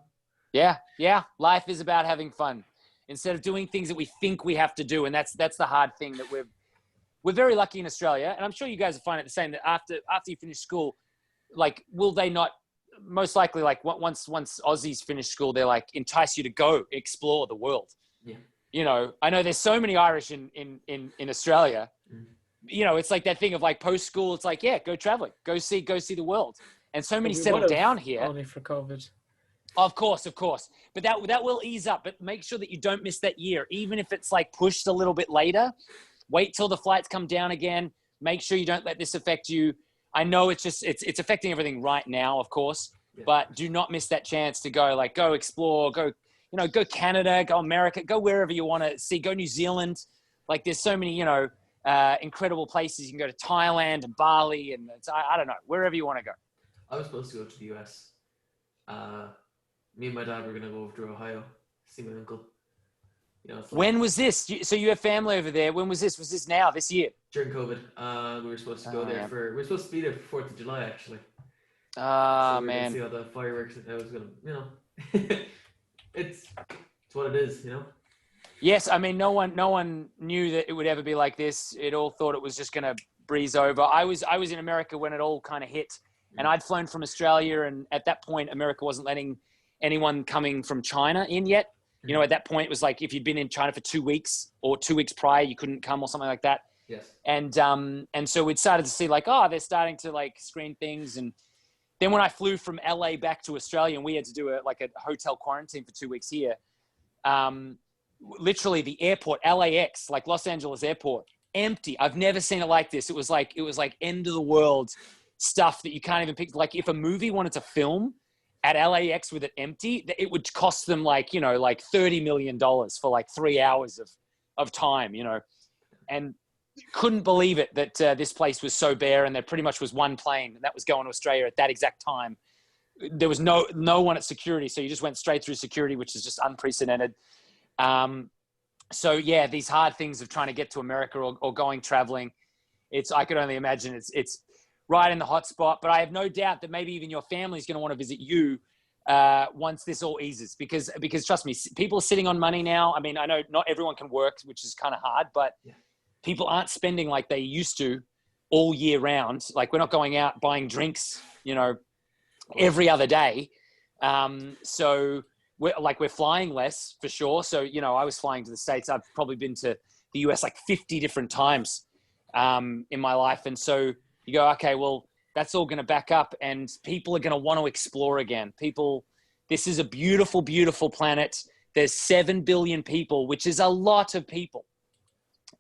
Yeah. Life is about having fun instead of doing things that we think we have to do, and that's the hard thing that we're very lucky in Australia, and I'm sure you guys will find it the same. That after you finish school, like, will they not? Most likely, like once Aussies finish school, they're like entice you to go explore the world. Yeah. You know, I know there's so many Irish in Australia. Mm. You know, it's like that thing of like post school. It's like, yeah, go traveling, go see the world, and so many We settle would've down here. Only for COVID. Of course. But that will ease up. But make sure that you don't miss that year, even if it's like pushed a little bit later. Wait till the flights come down again. Make sure you don't let this affect you. I know it's affecting everything right now, of course, but do not miss that chance to go explore, go Canada, go America, go wherever you want to see, go New Zealand. Like there's so many, incredible places. You can go to Thailand and Bali and I don't know, wherever you want to go. I was supposed to go to the US. Me and my dad were gonna go over to Ohio, see my uncle. When was this? So you have family over there. When was this? Was this now, this year? During COVID. We were supposed to go there we were supposed to be there for 4th of July, actually. Ah, so we man. see all the fireworks. I was gonna, it's what it is, Yes, I mean, no one knew that it would ever be like this. It all thought it was just going to breeze over. I was in America when it all kind of hit, and I'd flown from Australia, and at that point, America wasn't letting anyone coming from China in yet. You know, at that point, it was like if you'd been in China for 2 weeks or 2 weeks prior, you couldn't come or something like that. Yes. And so we'd started to see like, oh, they're starting to like screen things. And then when I flew from LA back to Australia and we had to do a hotel quarantine for 2 weeks here, literally the airport, LAX, like Los Angeles airport, empty. I've never seen it like this. It was like end of the world stuff that you can't even pick. Like if a movie wanted to film at LAX with it empty, it would cost them like, you know, like $30 million for like 3 hours of time, you know, and couldn't believe it that this place was so bare, and there pretty much was one plane and that was going to Australia at that exact time. There was no one at security. So you just went straight through security, which is just unprecedented. So yeah, these hard things of trying to get to America or going traveling, I could only imagine it's right in the hot spot, but I have no doubt that maybe even your family is going to want to visit you once this all eases, because trust me, people are sitting on money now. I mean, I know not everyone can work, which is kind of hard, but people aren't spending like they used to all year round. Like we're not going out buying drinks, you know, every other day. So we're flying less for sure. So, you know, I was flying to the States. I've probably been to the US like 50 different times in my life. And so you go, okay, well, that's all going to back up and people are going to want to explore again. This is a beautiful, beautiful planet. There's 7 billion people, which is a lot of people.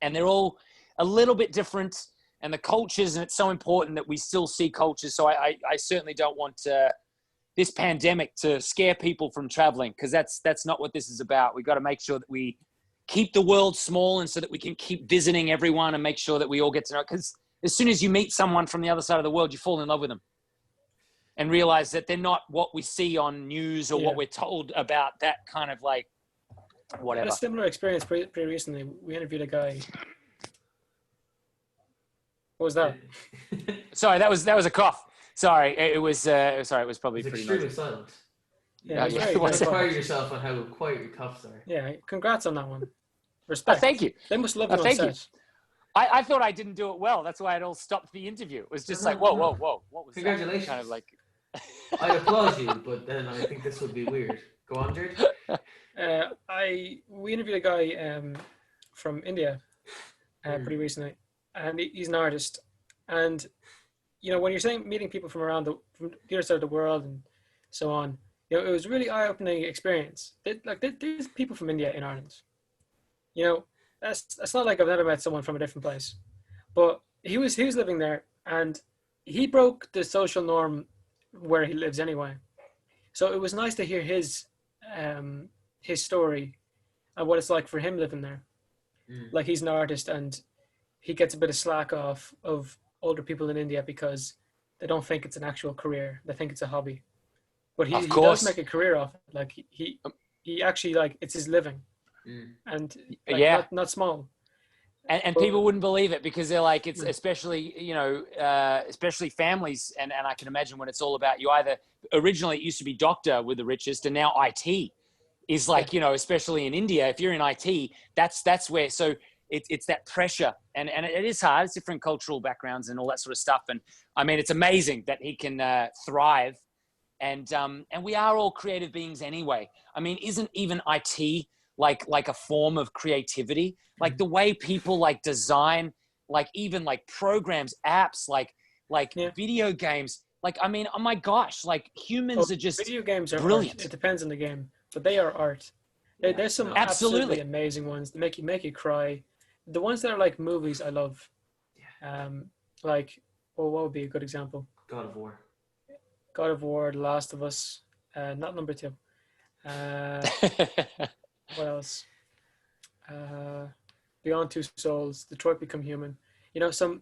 And they're all a little bit different, and the cultures, and it's so important that we still see cultures. So I certainly don't want this pandemic to scare people from traveling, because that's not what this is about. We got to make sure that we keep the world small, and so that we can keep visiting everyone and make sure that we all get to know. Because as soon as you meet someone from the other side of the world, you fall in love with them and realize that they're not what we see on news or what we're told about, that kind of like whatever. I had a similar experience pretty recently. We interviewed a guy. What was that? Sorry, that was a cough. Sorry, it was probably It's pretty extremely noisy. silent. Yeah, yeah. very Pride quiet. yourself on how quiet your coughs are. Yeah, congrats on that one. Respect. Thank you. They must love you on Thank you. set. I thought I didn't do it well. That's why it all stopped the interview. It was just like, whoa. What was Congratulations. that? Kind of like. I applaud you, but then I think this would be weird. Go on, Jared. We interviewed a guy from India pretty recently, and he's an artist. And you know, when you're saying meeting people from from the other side of the world and so on, you know, it was a really eye-opening experience. There's people from India in Ireland. You know, that's not like I've never met someone from a different place, but he was living there, and he broke the social norm where he lives anyway. So it was nice to hear his story and what it's like for him living there. Like, he's an artist and he gets a bit of slack off of older people in India because they don't think it's an actual career. They think it's a hobby. But he does make a career off it. Like he actually, like, it's his living. And like, not small. And people wouldn't believe it because they're like, it's especially, you know, especially families. And I can imagine when it's all about you, either originally it used to be doctor with the richest, and now IT is like, you know, especially in India, if you're in IT, that's where, so it's that pressure, and it is hard. It's different cultural backgrounds and all that sort of stuff. And I mean, it's amazing that he can thrive, and we are all creative beings anyway. I mean, isn't even IT like a form of creativity? Like the way people like design, like even like programs, apps, like video games. Like, I mean, oh my gosh, like humans are just video games are brilliant. Art. It depends on the game, but they are art. There's some absolutely amazing ones that make you cry. The ones that are like movies, I love. Like, what would be a good example? God of War. God of War, The Last of Us. Not number 2. What else? Beyond Two Souls, Detroit Become Human. You know, some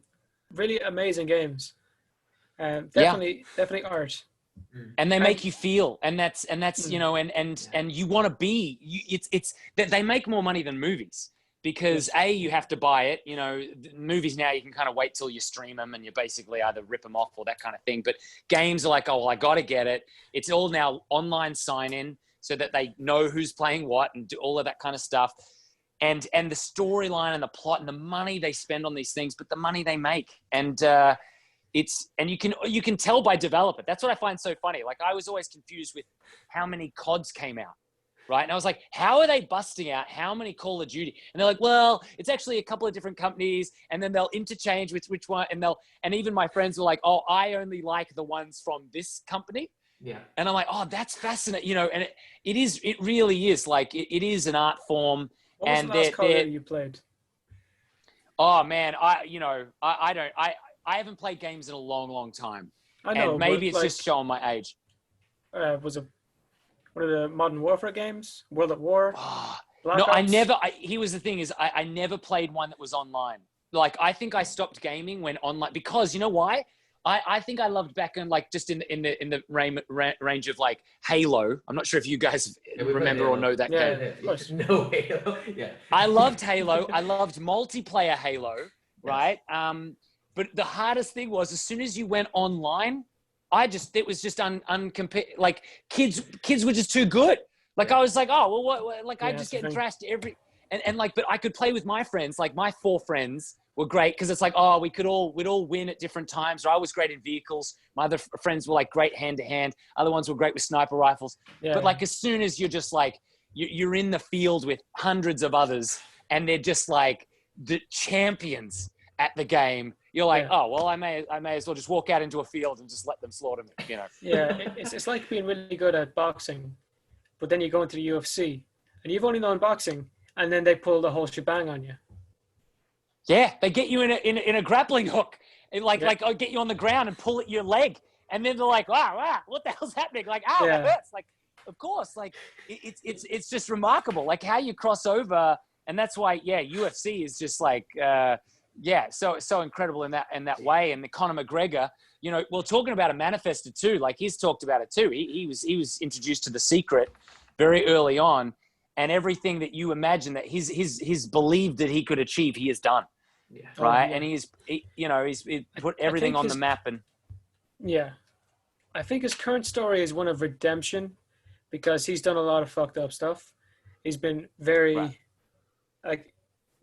really amazing games. Definitely art. And they make you feel, and that's you know, and you want to be. It's that they make more money than movies because you have to buy it. You know, movies now you can kind of wait till you stream them, and you basically either rip them off or that kind of thing. But games are like, oh, well, I got to get it. It's all now online sign in, so that they know who's playing what and do all of that kind of stuff. And the storyline and the plot and the money they spend on these things, but the money they make. And you can tell by developer. That's what I find so funny. Like, I was always confused with how many CODs came out. right? And I was like, how are they busting out how many Call of Duty? And they're like, well, it's actually a couple of different companies, and then they'll interchange with which one, and even my friends were like, oh, I only like the ones from this company. Yeah. And I'm like, oh, that's fascinating, and it really is like, it is an art form. What was and the last Call of Duty you played? Oh man, I haven't played games in a long, long time. I know, and maybe but, it's like, just showing my age. Was it one of the Modern Warfare games? World at War? Black No, Ops? He was the thing is, I never played one that was online. Like, I think I stopped gaming when online, because you know why? I think I loved back in, like, just in the range of like Halo. I'm not sure if you guys remember or know that game. Of course. No Halo. Yeah. I loved Halo. I loved multiplayer Halo, right? But the hardest thing was, as soon as you went online, it was just like kids were just too good. Like, I was like, oh, well, what like, I just get thrashed and like, but I could play with my friends. Like, my 4 friends were great, because it's like, oh, we'd all win at different times. Or I was great in vehicles. My other friends were like great hand to hand. Other ones were great with sniper rifles. Yeah. But like, as soon as you're just like, you're in the field with hundreds of others, and they're just like the champions at the game, you're like, oh, well, I may as well just walk out into a field and just let them slaughter me, Yeah, it's like being really good at boxing, but then you go into the UFC and you've only known boxing, and then they pull the whole shebang on you. Yeah, they get you in a grappling hook, and like I'll get you on the ground and pull at your leg, and then they're like, wow, what the hell's happening? Like, that hurts. Like, of course, like it's just remarkable, like how you cross over, and that's why UFC is just like so incredible in that way. And the Conor McGregor, well, talking about a manifested too, like he's talked about it too. He was introduced to The Secret very early on, and everything that you imagine that he's believed that he could achieve, he has done. Yeah. Right. And he's put everything on the map. And I think his current story is one of redemption, because he's done a lot of fucked up stuff. He's been very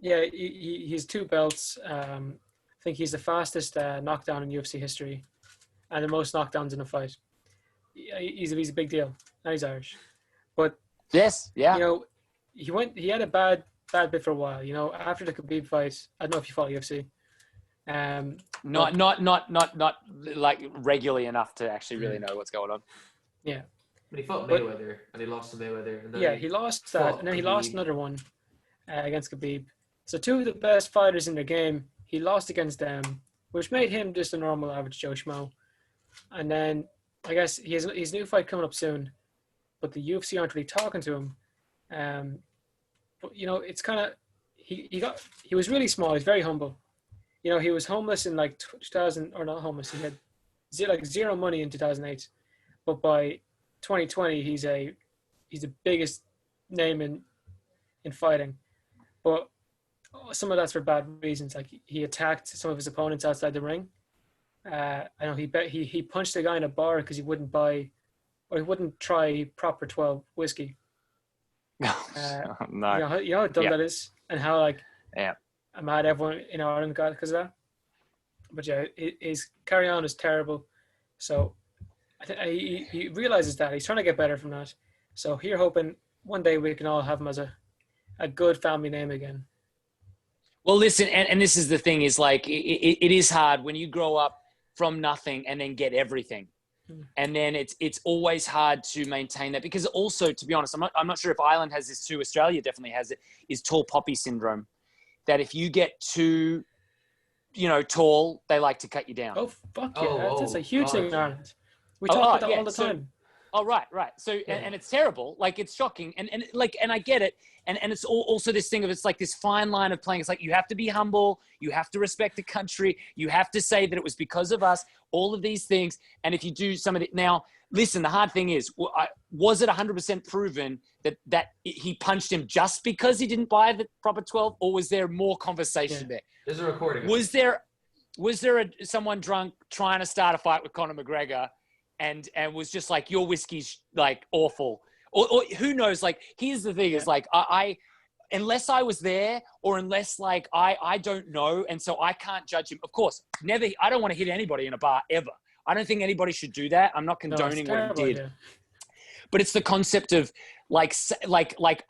he has 2 belts. I think he's the fastest knockdown in UFC history, and the most knockdowns in a fight. He's a big deal, and he's Irish. But yes, yeah. He had a bad bit for a while. After the Khabib fight, I don't know if you follow UFC. Not like regularly enough to actually really know what's going on. Yeah. But he fought Mayweather, and he lost to Mayweather. And then he lost that, and then he lost another one against Khabib. So 2 of the best fighters in their game, he lost against them, which made him just a normal average Joe Schmo. And then I guess he has his new fight coming up soon, but the UFC aren't really talking to him. But it's kind of he was really small. He's very humble. He was homeless in like 2000, or not homeless. He had zero money in 2008, but by 2020 he's the biggest name in fighting. But some of that's for bad reasons. Like, he attacked some of his opponents outside the ring. I know he punched a guy in a bar because he wouldn't try proper 12 whiskey. No. You know how dumb that is, and how mad everyone in Ireland got because of that. But his carry on is terrible. So he realizes that he's trying to get better from that. So here, hoping one day we can all have him as a good family name again. Well, listen, and this is the thing, is like, it is hard when you grow up from nothing and then get everything. And then it's always hard to maintain that, because also, to be honest, I'm not sure if Ireland has this too. Australia definitely has it, is tall poppy syndrome. That if you get too, tall, they like to cut you down. Oh, fuck yeah. That's a huge thing in Ireland. We talk about that all the time. Right. So, and it's terrible. Like, it's shocking. And I get it. And it's also this thing of, it's like this fine line of playing. It's like, you have to be humble. You have to respect the country. You have to say that it was because of us, all of these things. And if you do some of it now, listen, the hard thing is, was it 100% proven that he punched him just because he didn't buy the proper 12, or was there more conversation there? There's a recording. Was there someone drunk trying to start a fight with Conor McGregor and was just like, your whiskey's like awful, or who knows? Like, here's the thing: is like, I unless I was there, or unless like I don't know, and so I can't judge him. Of course, never. I don't want to hit anybody in a bar ever. I don't think anybody should do that. I'm not condoning what he did. but it's the concept of like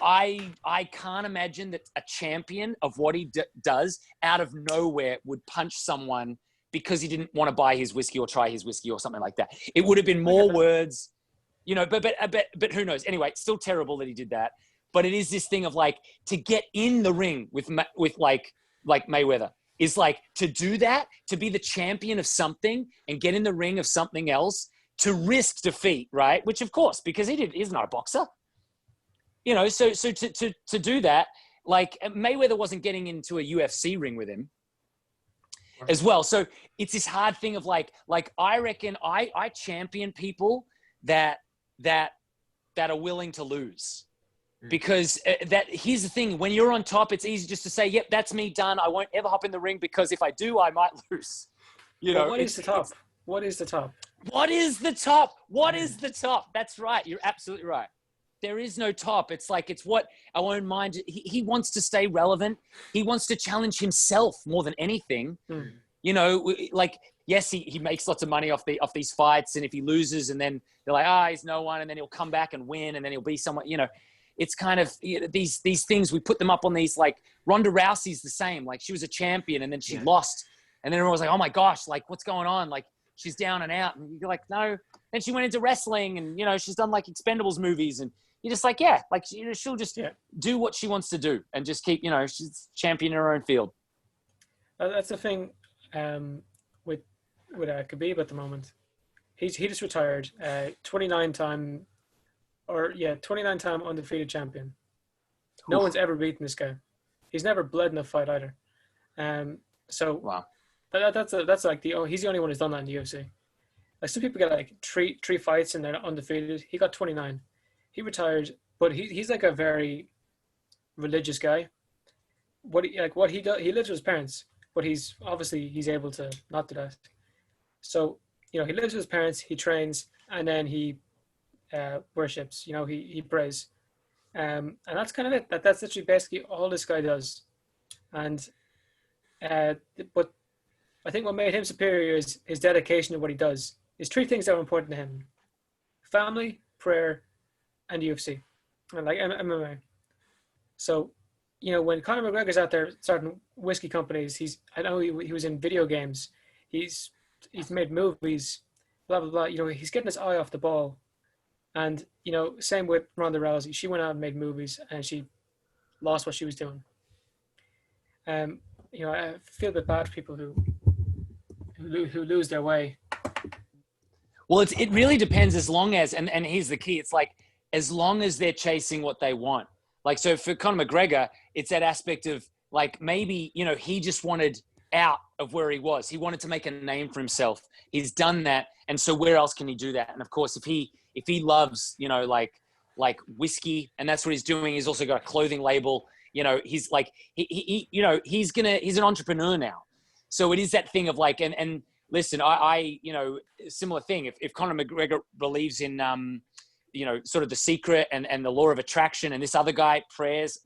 I can't imagine that a champion of what he does out of nowhere would punch someone because he didn't want to buy his whiskey or try his whiskey or something like that. It would have been more words, you know, but who knows? Anyway, it's still terrible that he did that. But it is this thing of like, to get in the ring with like Mayweather is like, to do that, to be the champion of something and get in the ring of something else, to risk defeat, right? Which of course, because he's not a boxer, you know, so to do that, like Mayweather wasn't getting into a UFC ring with him as well. So it's this hard thing of like I reckon I champion people that are willing to lose. Because here's the thing, when you're on top, it's easy just to say, yep, that's me done. I won't ever hop in the ring because if I do, I might lose. You know, what is the top? What is the top? What is the top? What is the top? That's right. You're absolutely right. There is no top. It's like, it's what I won't mind. He wants to stay relevant. He wants to challenge himself more than anything. You know, like, yes, he makes lots of money off these fights. And if he loses and then they're like, he's no one. And then he'll come back and win. And then he'll be someone, you know. It's kind of, you know, these things, we put them up on these, like Ronda Rousey's the same. Like she was a champion and then she lost. And then everyone was like, oh my gosh, like what's going on? Like she's down and out. And you're like, no. Then she went into wrestling and, you know, she's done like Expendables movies. And you're just like, yeah, like she'll just do what she wants to do and just keep, you know, she's champion in her own field. That's the thing with Khabib at the moment. He just retired, 29-time undefeated champion. No one's ever beaten this guy. He's never bled in a fight either. So wow, that's like he's the only one who's done that in the UFC. Like some people get like three fights and they're undefeated. He got 29. He retired, but he's like a very religious guy. What he does, he lives with his parents, but he's able to not do that. So you know, he lives with his parents. He trains and then he worships, you know, he prays, and that's kind of it. That's literally basically all this guy does. And but I think what made him superior is his dedication to what he does. There's three things that are important to him: family, prayer, and UFC, and like MMA. So, you know, when Conor McGregor's out there starting whiskey companies, I know he was in video games, he's made movies, blah blah blah. You know, he's getting his eye off the ball. And, you know, same with Ronda Rousey. She went out and made movies and she lost what she was doing. You know, I feel a bit bad for people who lose their way. Well, it really depends as long as, and here's the key, it's like, as long as they're chasing what they want. Like, so for Conor McGregor, it's that aspect of like, maybe, you know, he just wanted out of where he was. He wanted to make a name for himself. He's done that. And so where else can he do that? And of course, if he loves, you know, like whiskey, and that's what he's doing. He's also got a clothing label. You know, he's like, you know, he's an entrepreneur now. So it is that thing of like, and listen, I you know, similar thing. If Conor McGregor believes in, you know, sort of The Secret and the law of attraction, and this other guy prays,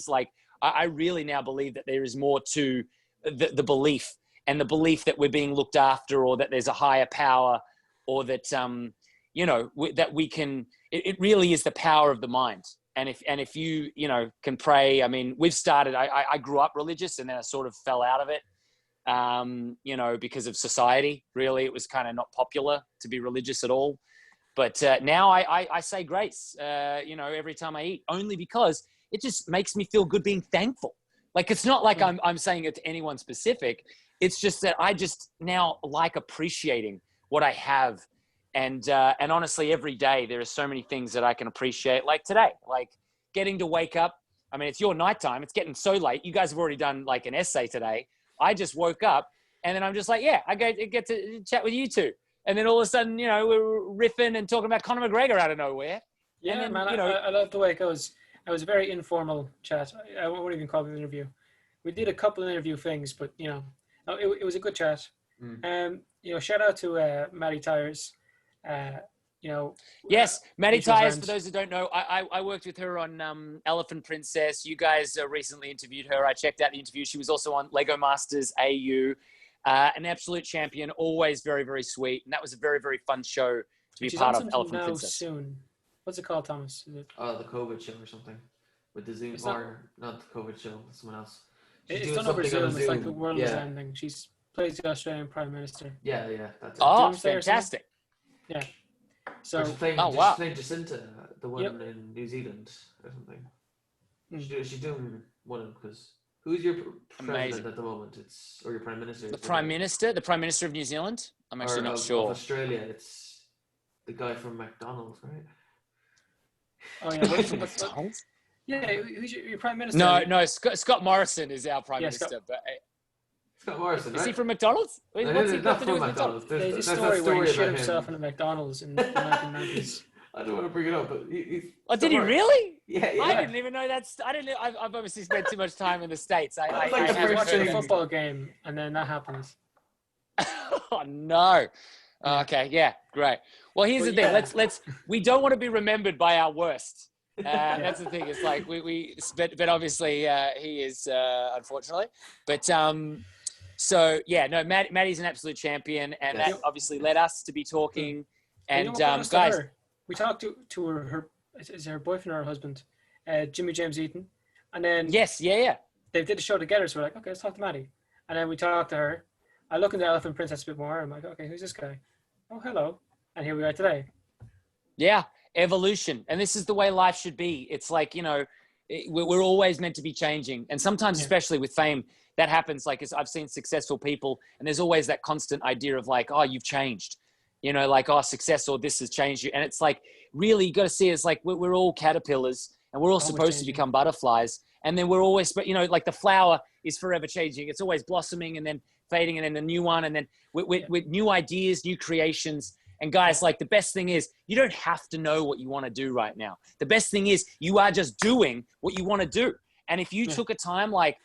like, I really now believe that there is more to the belief, and the belief that we're being looked after, or that there's a higher power, or that, you know, that we can, it really is the power of the mind. And if you, you know, can pray, I mean, we've started, I grew up religious and then I sort of fell out of it, you know, because of society. Really, it was kind of not popular to be religious at all. But now I say grace, you know, every time I eat, only because it just makes me feel good being thankful. Like, it's not like I'm saying it to anyone specific. It's just that I just now like appreciating what I have. And honestly, every day there are so many things that I can appreciate. Like today, like getting to wake up. I mean, it's your nighttime. It's getting so late. You guys have already done like an essay today. I just woke up and then I'm just like, yeah, I get to chat with you two. And then all of a sudden, you know, we're riffing and talking about Conor McGregor out of nowhere. Yeah, then, man, you know, I love the way it goes. It was a very informal chat. I won't even call it an interview. We did a couple of interview things, but, you know, it was a good chat. You know, shout out to Maddie Tyres. You know, yes, Maddie Tyres, for those who don't know, I worked with her on Elephant Princess. You guys recently interviewed her. I checked out the interview. She was also on Lego Masters AU. An absolute champion, always very, very sweet. And that was a very, very fun show to be part of, Elephant Princess. Soon. What's it called, Thomas? Is it? The COVID show or something with the Zoom, It's not- or not the COVID show, someone else. She's It's doing done over something on Zoom. a It's like the world is Yeah, ending. She's plays the Australian Prime Minister. yeah, that's it. Oh, Doomsday or something? fantastic. Yeah. Or So she's playing, Oh, wow. Jacinta, the one Yep. in New Zealand or something. Mm. She's doing one because who's your president Amazing. at the moment? Or your prime minister? The Prime Minister of New Zealand? I'm actually not of sure. Australia, it's the guy from McDonald's, right? oh yeah, what's McDonald's? yeah? Who's your Prime Minister? No, Scott Morrison is our Prime Yeah, Minister. Scott- But Scott Morrison, is right? he from McDonald's? No, What's he not got to do from with McDonald's? McDonald's. There's a That's story where he about shot him. himself in a McDonald's in the 1990s. I don't want to bring it up, but he's. Oh, did he somewhere- really? Yeah, I didn't even know that's. I didn't know. I've obviously spent too much time in the States. I That's like I the was first watching a thing- football game, and then that happens. Oh no. Okay, yeah, great. Well, here's Well, the thing. yeah. Let's. We don't want to be remembered by our worst. That's the thing. It's like but obviously he is unfortunately. But so yeah, no, Maddie's an absolute champion, and Yes. that obviously led us to be talking. And And you know what brought us to guys, her? We talked to her is her boyfriend or her husband, Jimmy James Eaton, and then yes, yeah. they did a show together. So we're like, okay, let's talk to Maddie, and then we talked to her. I look into Elephant Princess a bit more. I'm like, okay, who's this guy? Oh, hello, and here we are today. Yeah, evolution. And this is the way life should be. It's like, we're always meant to be changing. And sometimes, Yeah. especially with fame, that happens. Like, I've seen successful people, and there's always that constant idea of like, oh, you've changed. Like, oh, success or this has changed you. And it's like, really, you got to see it as like, we're all caterpillars, and we're all Always supposed to changing. become butterflies. And then we're always, but like the flower is forever changing. It's always blossoming and then fading, and then a new one. And then with new ideas, new creations. And guys, like the best thing is you don't have to know what you want to do right now. The best thing is you are just doing what you want to do. And if you took a time like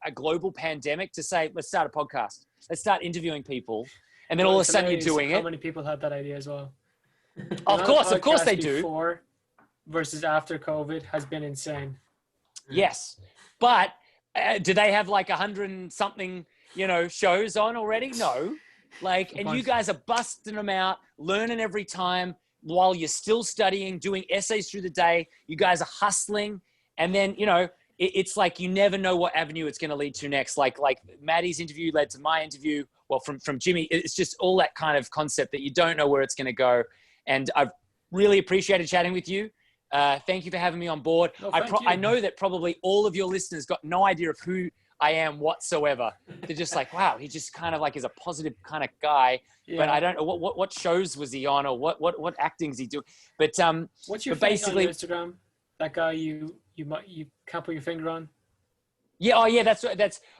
a global pandemic to say, let's start a podcast, let's start interviewing people, and then all of a It's sudden you're hilarious doing How it. many people had that idea as well? Of course they do. Before versus after COVID has been insane. Yes. But do they have like 100 and something, shows on already? No. Like, and you guys are busting them out, learning every time while you're still studying, doing essays through the day. You guys are hustling. And then, it's like you never know what avenue it's going to lead to next. Like Maddie's interview led to my interview. Well, from Jimmy, it's just all that kind of concept that you don't know where it's going to go. And I've really appreciated chatting with you. Thank you for having me on board. No, thank you. I know that probably all of your listeners got no idea of who I am whatsoever. They're just like, wow, he just kind of like is a positive kind of guy. Yeah. But I don't know what shows was he on or what acting is he doing. But What's your but basically Instagram? That guy you can't put your finger on. yeah, oh yeah, that's right,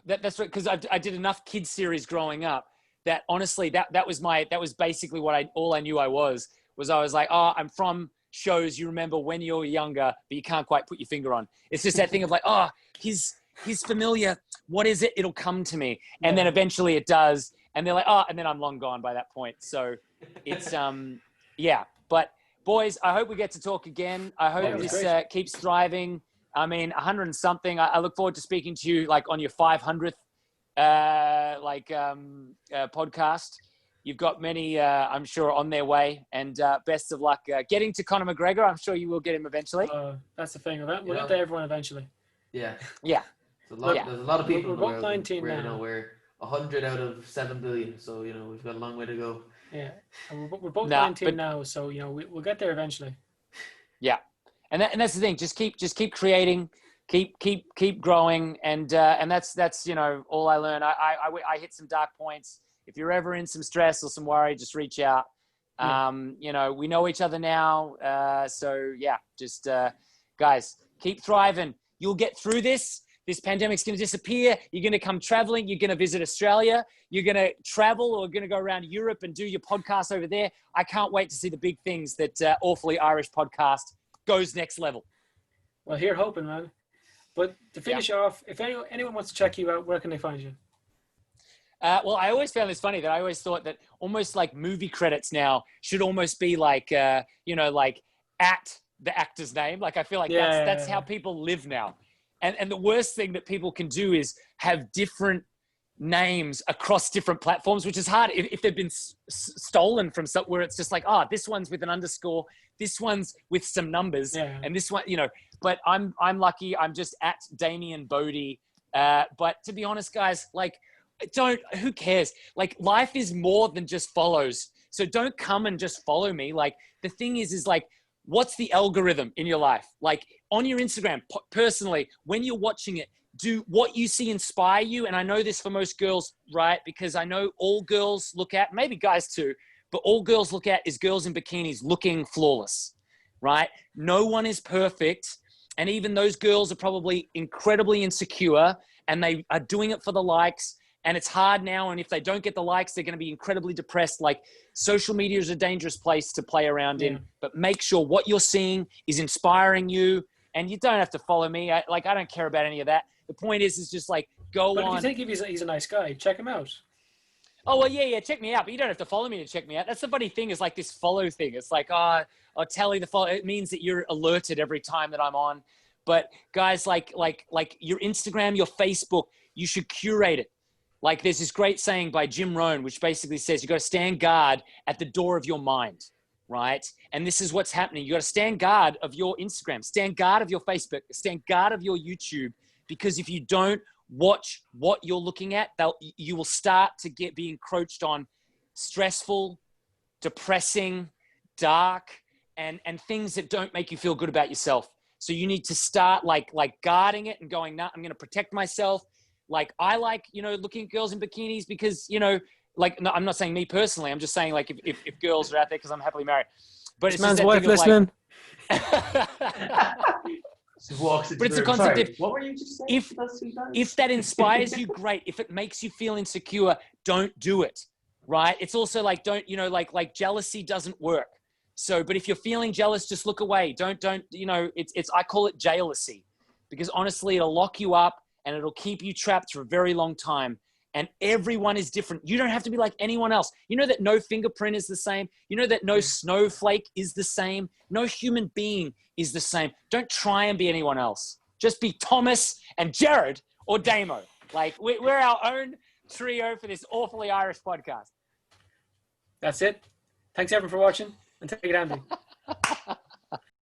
because I did enough kids series growing up that honestly that was basically all I knew I was like, oh, I'm from shows you remember when you're younger, but you can't quite put your finger on. It's just that thing of like, oh, he's familiar. What is it? It'll come to me. And then eventually it does. And they're like, oh, and then I'm long gone by that point. So it's, yeah. But boys, I hope we get to talk again. I hope this keeps thriving. I mean, 100 and something. I look forward to speaking to you like on your 500th, podcast. You've got many, I'm sure, on their way. And best of luck getting to Conor McGregor. I'm sure you will get him eventually. That's the thing. We'll get to everyone eventually. Yeah. Yeah. There's a lot of people We're in the both world. 19 we're, now. We're 100 out of 7 billion, so we've got a long way to go. Yeah, and we're both 19 now, so we'll get there eventually. Yeah, and that's the thing. Just keep creating, keep growing, and that's all I learned. I hit some dark points. If you're ever in some stress or some worry, just reach out. We know each other now, so yeah, just guys, keep thriving. You'll get through this. This pandemic's going to disappear. You're going to come traveling. You're going to visit Australia. You're going to travel or going to go around Europe and do your podcast over there. I can't wait to see the big things that Awfully Irish podcast goes next level. Well, here hoping, man. But to finish off, if anyone wants to check you out, where can they find you? Well, I always found this funny that I always thought that almost like movie credits now should almost be like, like at the actor's name. Like I feel like that's how people live now. And the worst thing that people can do is have different names across different platforms, which is hard if they've been stolen from somewhere. It's just like, oh, this one's with an underscore, this one's with some numbers, and this one, but I'm lucky. I'm just at Damien Bodie. But to be honest, guys, like, who cares? Like, life is more than just follows. So don't come and just follow me. Like, the thing is like, what's the algorithm in your life? Like, on your Instagram, personally, when you're watching it, do what you see inspire you. And I know this for most girls, right? Because I know all girls look at, maybe guys too, but all girls look at is girls in bikinis looking flawless, right? No one is perfect. And even those girls are probably incredibly insecure, and they are doing it for the likes. And it's hard now. And if they don't get the likes, they're going to be incredibly depressed. Like, social media is a dangerous place to play around in, but make sure what you're seeing is inspiring you. And you don't have to follow me. I don't care about any of that. The point is just like, go but on. But if you think he's a nice guy, check him out. Oh, well, yeah, check me out. But you don't have to follow me to check me out. That's the funny thing, is like this follow thing. It's like, I'll tell you the follow. It means that you're alerted every time that I'm on. But guys, like your Instagram, your Facebook, you should curate it. Like, there's this great saying by Jim Rohn, which basically says you got to stand guard at the door of your mind, right? And this is what's happening. You got to stand guard of your Instagram, stand guard of your Facebook, stand guard of your YouTube, because if you don't watch what you're looking at, you will start to be encroached on stressful, depressing, dark, and things that don't make you feel good about yourself. So you need to start like guarding it and going, nah, I'm going to protect myself. Like, I like, looking at girls in bikinis because, like, no, I'm not saying me personally. I'm just saying, like, if girls are out there, because I'm happily married. But this man's wife listening. But it's a concept. What were you just saying? If that inspires you, great. If it makes you feel insecure, don't do it. Right? It's also like, don't, like jealousy doesn't work. So, but if you're feeling jealous, just look away. Don't, I call it jailosy, because honestly, it'll lock you up and it'll keep you trapped for a very long time. And everyone is different. You don't have to be like anyone else. You know that no fingerprint is the same. You know that no snowflake is the same. No human being is the same. Don't try and be anyone else. Just be Thomas and Jared or Damo. Like, we're our own trio for this awfully Irish podcast. That's it. Thanks everyone for watching, and take it, Andy.